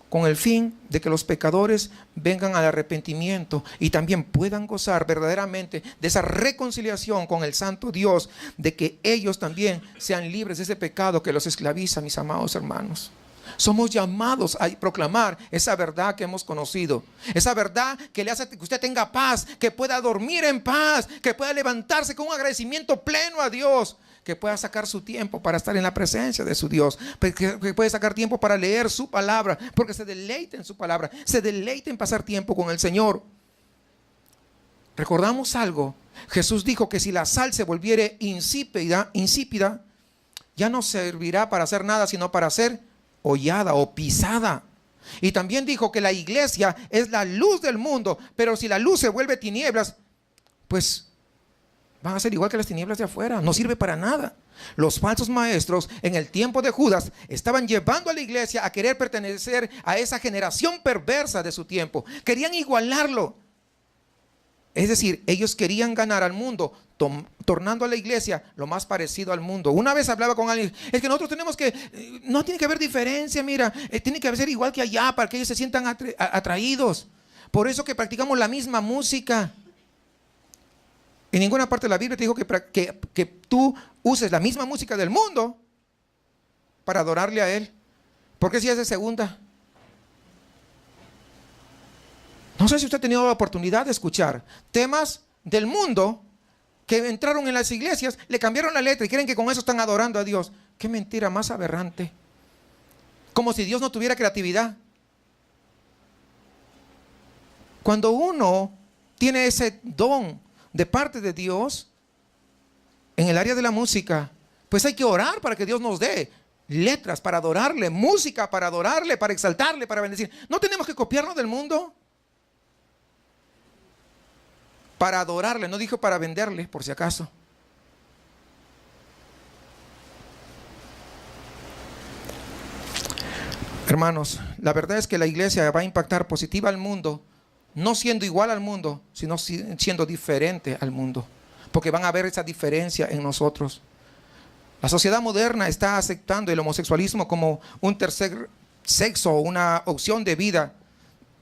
con el fin de que los pecadores vengan al arrepentimiento y también puedan gozar verdaderamente de esa reconciliación con el santo Dios, de que ellos también sean libres de ese pecado que los esclaviza, mis amados hermanos. Somos llamados a proclamar esa verdad que hemos conocido. Esa verdad que le hace que usted tenga paz, que pueda dormir en paz, que pueda levantarse con un agradecimiento pleno a Dios, que pueda sacar su tiempo para estar en la presencia de su Dios, que puede sacar tiempo para leer su palabra, porque se deleita en su palabra, se deleita en pasar tiempo con el Señor. Recordamos algo. Jesús dijo que si la sal se volviere insípida, ya no servirá para hacer nada, sino para ser hollada o pisada. Y también dijo que la iglesia es la luz del mundo, pero si la luz se vuelve tinieblas, pues van a ser igual que las tinieblas de afuera, no sirve para nada. Los falsos maestros en el tiempo de Judas estaban llevando a la iglesia a querer pertenecer a esa generación perversa de su tiempo. Querían igualarlo. Es decir, ellos querían ganar al mundo, tornando a la iglesia lo más parecido al mundo. Una vez hablaba con alguien, es que nosotros tenemos que, no tiene que haber diferencia, mira, tiene que ser igual que allá para que ellos se sientan atraídos. Por eso que practicamos la misma música. En ninguna parte de la Biblia te dijo que tú uses la misma música del mundo para adorarle a Él. ¿Por qué si es de segunda? No sé si usted ha tenido la oportunidad de escuchar temas del mundo que entraron en las iglesias, le cambiaron la letra y creen que con eso están adorando a Dios. Qué mentira más aberrante. Como si Dios no tuviera creatividad. Cuando uno tiene ese don de parte de Dios en el área de la música, pues hay que orar para que Dios nos dé letras para adorarle, música para adorarle, para exaltarle, para bendecir. No tenemos que copiarnos del mundo. Para adorarle, no dijo para venderle, por si acaso. Hermanos, la verdad es que la iglesia va a impactar positiva al mundo, no siendo igual al mundo, sino siendo diferente al mundo, porque van a ver esa diferencia en nosotros. La sociedad moderna está aceptando el homosexualismo como un tercer sexo, una opción de vida.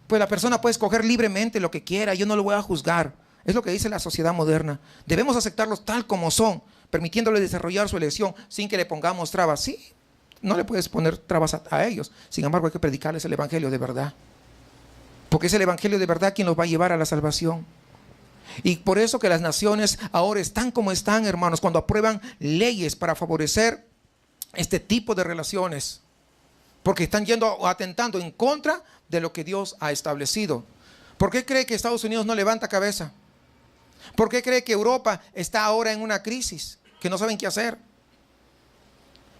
Pues la persona puede escoger libremente lo que quiera, yo no lo voy a juzgar. Es lo que dice la sociedad moderna. Debemos aceptarlos tal como son, permitiéndole desarrollar su elección sin que le pongamos trabas. Sí, no le puedes poner trabas a ellos. Sin embargo, hay que predicarles el evangelio de verdad. Porque es el evangelio de verdad quien los va a llevar a la salvación. Y por eso que las naciones ahora están como están, hermanos, cuando aprueban leyes para favorecer este tipo de relaciones. Porque están yendo o atentando en contra de lo que Dios ha establecido. ¿Por qué cree que Estados Unidos no levanta cabeza? ¿Por qué cree que Europa está ahora en una crisis que no saben qué hacer?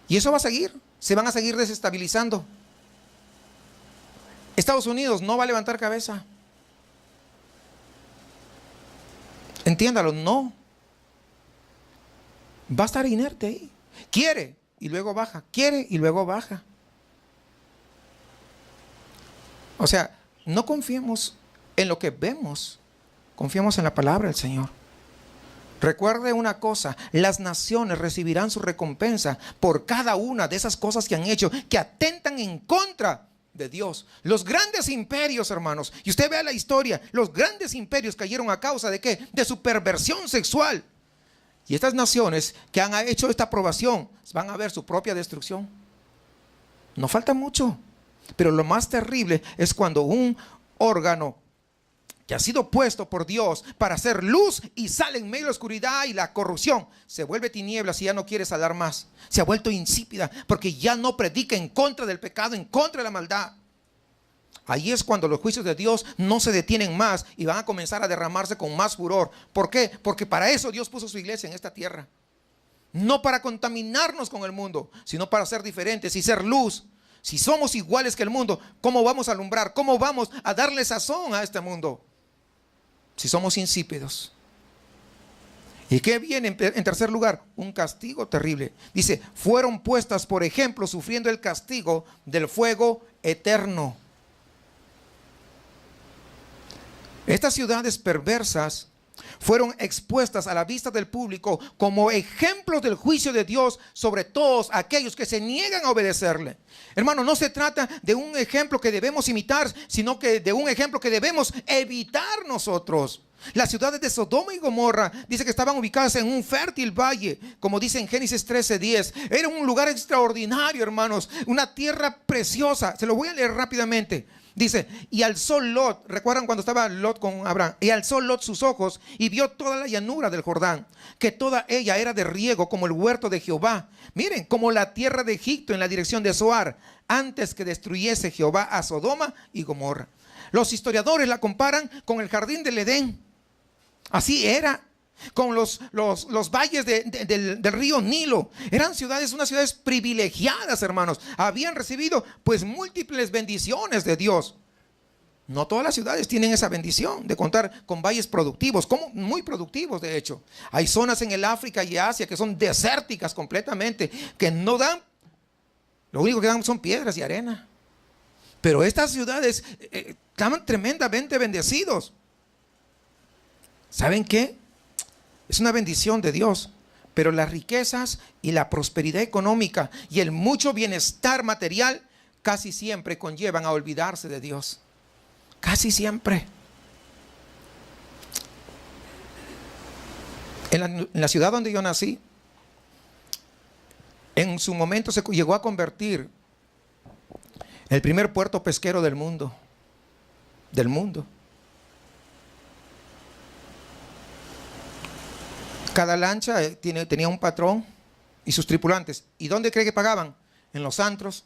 Y eso va a seguir, se van a seguir desestabilizando. Estados Unidos no va a levantar cabeza. Entiéndalo, no. Va a estar inerte ahí. Quiere y luego baja, quiere y luego baja. O sea, no confiemos en lo que vemos. Confiamos en la palabra del Señor. Recuerde una cosa, las naciones recibirán su recompensa por cada una de esas cosas que han hecho, que atentan en contra de Dios. Los grandes imperios, hermanos, y usted vea la historia, los grandes imperios cayeron a causa de ¿qué? De su perversión sexual. Y estas naciones que han hecho esta aprobación van a ver su propia destrucción. No falta mucho, pero lo más terrible es cuando un órgano que ha sido puesto por Dios para hacer luz y sale en medio de la oscuridad y la corrupción, se vuelve tinieblas y ya no quiere salir más. Se ha vuelto insípida porque ya no predica en contra del pecado, en contra de la maldad. Ahí es cuando los juicios de Dios no se detienen más y van a comenzar a derramarse con más furor. ¿Por qué? Porque para eso Dios puso su iglesia en esta tierra. No para contaminarnos con el mundo, sino para ser diferentes y ser luz. Si somos iguales que el mundo, ¿cómo vamos a alumbrar? ¿Cómo vamos a darle sazón a este mundo? Si somos insípidos. ¿Y qué viene en tercer lugar? Un castigo terrible. Dice, fueron puestas por ejemplo sufriendo el castigo del fuego eterno. Estas ciudades perversas fueron expuestas a la vista del público como ejemplos del juicio de Dios sobre todos aquellos que se niegan a obedecerle. Hermano, no se trata de un ejemplo que debemos imitar, sino que de un ejemplo que debemos evitar nosotros. Las ciudades de Sodoma y Gomorra dice que estaban ubicadas en un fértil valle, como dice en Génesis 13:10. Era un lugar extraordinario, hermanos, una tierra preciosa. Se lo voy a leer rápidamente. Dice, y alzó Lot, recuerdan cuando estaba Lot con Abraham, y alzó Lot sus ojos y vio toda la llanura del Jordán, que toda ella era de riego como el huerto de Jehová. Miren, como la tierra de Egipto en la dirección de Zoar, antes que destruyese Jehová a Sodoma y Gomorra. Los historiadores la comparan con el jardín del Edén. Así era, con los valles del río Nilo. Eran ciudades, unas ciudades privilegiadas, hermanos. Habían recibido pues múltiples bendiciones de Dios. No todas las ciudades tienen esa bendición de contar con valles productivos, como muy productivos de hecho. Hay zonas en el África y Asia que son desérticas completamente, que no dan, lo único que dan son piedras y arena. Pero estas ciudades estaban tremendamente bendecidos. ¿Saben qué? Es una bendición de Dios, pero las riquezas y la prosperidad económica y el mucho bienestar material casi siempre conllevan a olvidarse de Dios. Casi siempre. En la ciudad donde yo nací, en su momento se llegó a convertir el primer puerto pesquero del mundo. Del mundo. Cada lancha tenía un patrón y sus tripulantes. ¿Y dónde cree que pagaban? En los antros.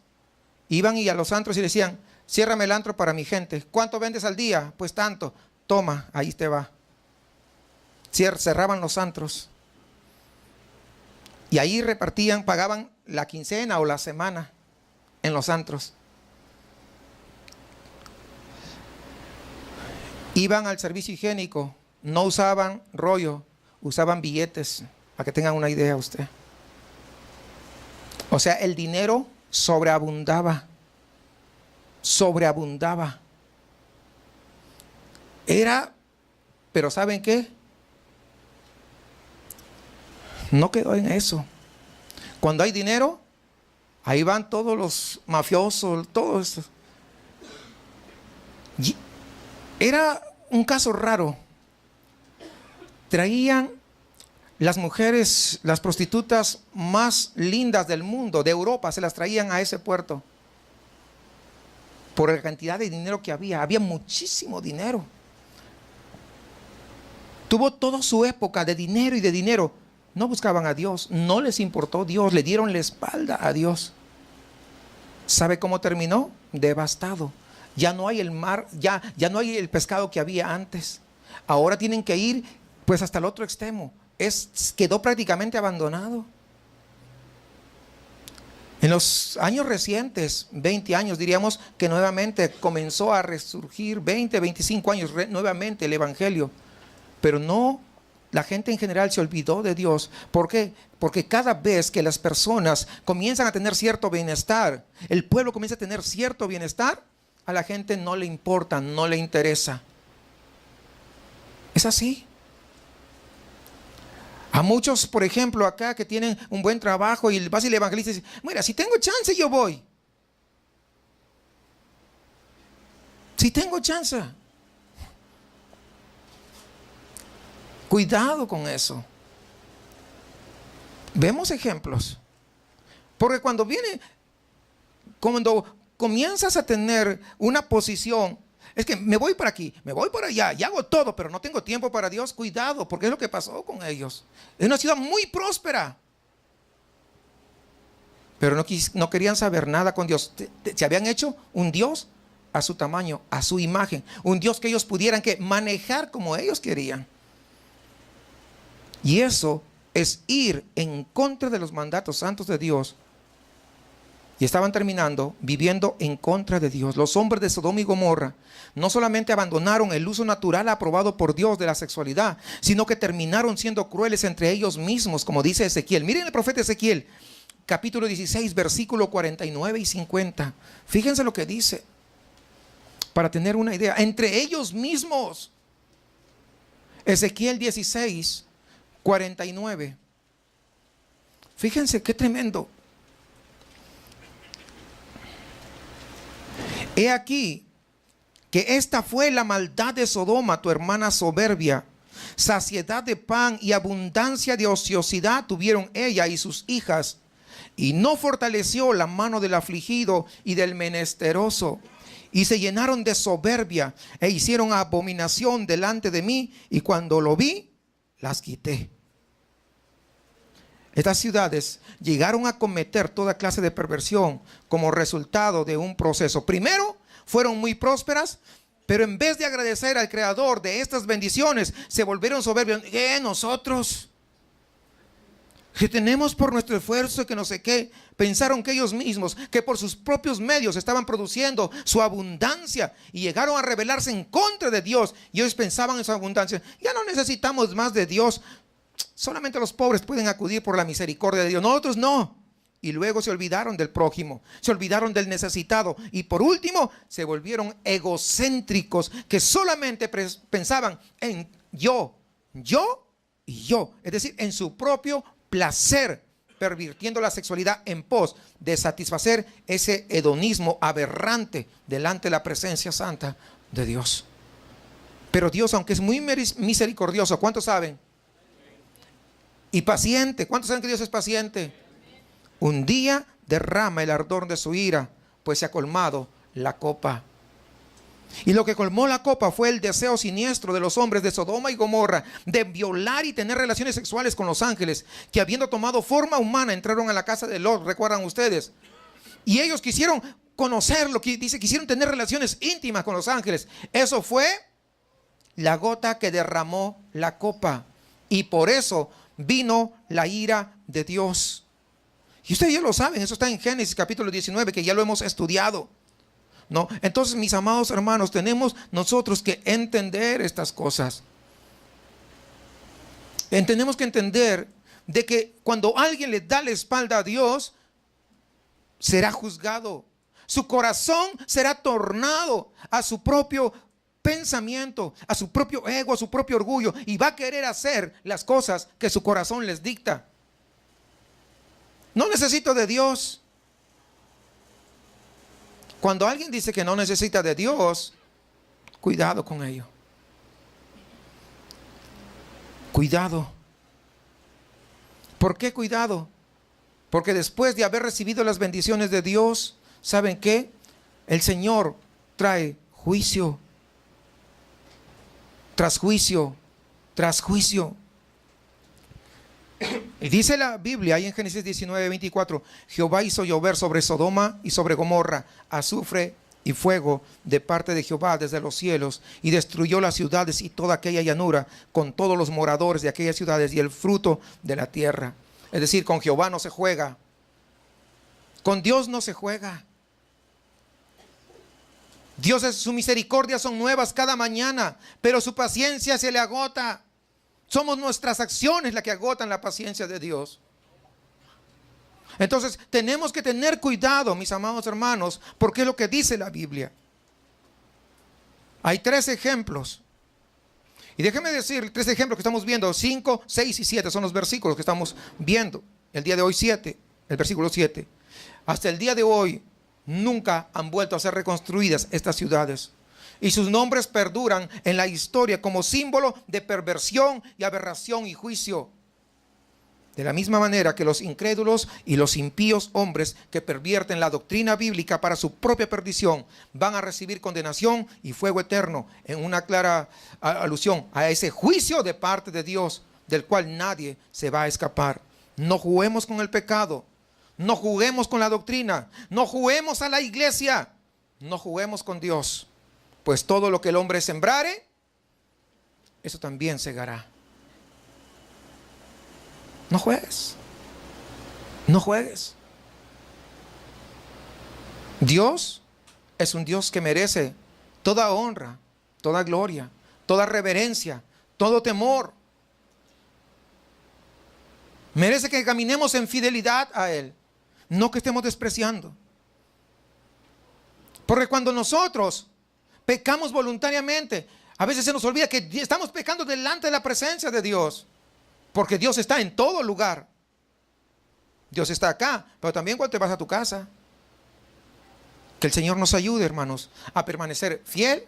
Iban y a los antros y decían, ciérrame el antro para mi gente. ¿Cuánto vendes al día? Pues tanto. Toma, ahí te va. Cerraban los antros. Y ahí repartían, pagaban la quincena o la semana en los antros. Iban al servicio higiénico, no usaban rollo, usaban billetes, para que tengan una idea usted. O sea, el dinero sobreabundaba. Sobreabundaba. Pero ¿saben qué? No quedó en eso. Cuando hay dinero, ahí van todos los mafiosos, todo eso. Era un caso raro. Traían las mujeres, las prostitutas más lindas del mundo, de Europa, se las traían a ese puerto. Por la cantidad de dinero que había muchísimo dinero. Tuvo toda su época de dinero y de dinero. No buscaban a Dios, no les importó Dios, le dieron la espalda a Dios. ¿Sabe cómo terminó? Devastado. Ya no hay el mar, ya no hay el pescado que había antes. Ahora tienen que ir pues hasta el otro extremo. Quedó prácticamente abandonado. En los años recientes, 20 años diríamos, que nuevamente comenzó a resurgir, 20, 25 años nuevamente el evangelio. Pero no, la gente en general se olvidó de Dios. ¿Por qué? Porque cada vez que las personas comienzan a tener cierto bienestar, el pueblo comienza a tener cierto bienestar, a la gente no le importa, no le interesa. Es así. A muchos, por ejemplo, acá que tienen un buen trabajo y vas y le evangelizas y dices, mira, si tengo chance yo voy. Si tengo chance. Cuidado con eso. Vemos ejemplos. Porque cuando comienzas a tener una posición, es que me voy para aquí, me voy para allá y hago todo, pero no tengo tiempo para Dios. Cuidado, porque es lo que pasó con ellos. Es una ciudad muy próspera, pero no querían saber nada con Dios. Se habían hecho un Dios a su tamaño, a su imagen, un Dios que ellos pudieran manejar como ellos querían. Y eso es ir en contra de los mandatos santos de Dios. Y estaban terminando viviendo en contra de Dios. Los hombres de Sodoma y Gomorra no solamente abandonaron el uso natural aprobado por Dios de la sexualidad, sino que terminaron siendo crueles entre ellos mismos, como dice Ezequiel. Miren el profeta Ezequiel, capítulo 16, versículo 49 y 50. Fíjense lo que dice, para tener una idea. Entre ellos mismos. Ezequiel 16, 49. Fíjense qué tremendo. He aquí que esta fue la maldad de Sodoma, tu hermana soberbia. Saciedad de pan y abundancia de ociosidad tuvieron ella y sus hijas, y no fortaleció la mano del afligido y del menesteroso. Y se llenaron de soberbia e hicieron abominación delante de mí, y cuando lo vi, las quité. Estas ciudades llegaron a cometer toda clase de perversión como resultado de un proceso. Primero, fueron muy prósperas, pero en vez de agradecer al Creador de estas bendiciones, se volvieron soberbios. Nosotros, que tenemos por nuestro esfuerzo, que no sé qué. Pensaron que ellos mismos, que por sus propios medios estaban produciendo su abundancia, y llegaron a rebelarse en contra de Dios. Y ellos pensaban en su abundancia: ya no necesitamos más de Dios, solamente los pobres pueden acudir por la misericordia de Dios, nosotros no. Y luego se olvidaron del prójimo, se olvidaron del necesitado, y por último se volvieron egocéntricos, que solamente pensaban en yo y yo, es decir, en su propio placer, pervirtiendo la sexualidad en pos de satisfacer ese hedonismo aberrante delante de la presencia santa de Dios. Pero Dios, aunque es muy misericordioso, ¿cuántos saben? Y paciente, ¿cuántos saben que Dios es paciente? Un día derrama el ardor de su ira, pues se ha colmado la copa. Y lo que colmó la copa fue el deseo siniestro de los hombres de Sodoma y Gomorra de violar y tener relaciones sexuales con los ángeles, que habiendo tomado forma humana entraron a la casa de Lot, ¿recuerdan ustedes? Y ellos quisieron conocerlo, quisieron tener relaciones íntimas con los ángeles. Eso fue la gota que derramó la copa, y por eso vino la ira de Dios. Y ustedes ya lo saben, eso está en Génesis capítulo 19, que ya lo hemos estudiado, ¿no? Entonces, mis amados hermanos, tenemos nosotros que entender estas cosas. Tenemos que entender de que cuando alguien le da la espalda a Dios, será juzgado. Su corazón será tornado a su propio pensamiento, a su propio ego, a su propio orgullo, y va a querer hacer las cosas que su corazón les dicta. No necesito de Dios. Cuando alguien dice que no necesita de Dios, cuidado con ello. Cuidado. ¿Por qué cuidado? Porque después de haber recibido las bendiciones de Dios, ¿saben qué? El Señor trae juicio tras juicio tras juicio. Y dice la Biblia ahí en Génesis 19:24: Jehová hizo llover sobre Sodoma y sobre Gomorra azufre y fuego de parte de Jehová desde los cielos, y destruyó las ciudades y toda aquella llanura con todos los moradores de aquellas ciudades y el fruto de la tierra. Es decir, con Jehová no se juega, con Dios no se juega. Dios, su misericordia son nuevas cada mañana, pero su paciencia se le agota. Somos nuestras acciones las que agotan la paciencia de Dios. Entonces tenemos que tener cuidado, mis amados hermanos, porque es lo que dice la Biblia. Hay 3 ejemplos. Y déjenme decir, 3 ejemplos que estamos viendo: 5, 6 y 7 son los versículos que estamos viendo. El día de hoy 7, el versículo 7. Hasta el día de hoy nunca han vuelto a ser reconstruidas estas ciudades, y sus nombres perduran en la historia como símbolo de perversión y aberración y juicio. De la misma manera que los incrédulos y los impíos hombres que pervierten la doctrina bíblica para su propia perdición van a recibir condenación y fuego eterno, en una clara alusión a ese juicio de parte de Dios, del cual nadie se va a escapar. No juguemos con el pecado, no juguemos con la doctrina, no juguemos a la iglesia, no juguemos con Dios. Pues todo lo que el hombre sembrare, eso también segará. No juegues. No juegues. Dios es un Dios que merece toda honra, toda gloria, toda reverencia, todo temor. Merece que caminemos en fidelidad a Él, no que estemos despreciando. Porque cuando nosotros pecamos voluntariamente, a veces se nos olvida que estamos pecando delante de la presencia de Dios, porque Dios está en todo lugar. Dios está acá, pero también cuando te vas a tu casa. Que el Señor nos ayude, hermanos, a permanecer fiel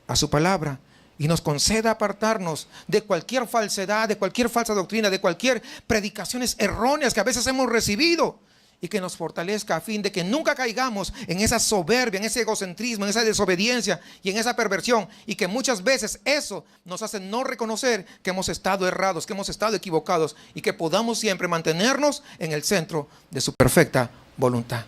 a su palabra y nos conceda apartarnos de cualquier falsedad, de cualquier falsa doctrina, de cualquier predicaciones erróneas que a veces hemos recibido, y que nos fortalezca a fin de que nunca caigamos en esa soberbia, en ese egocentrismo, en esa desobediencia y en esa perversión, y que muchas veces eso nos hace no reconocer que hemos estado errados, que hemos estado equivocados, y que podamos siempre mantenernos en el centro de su perfecta voluntad.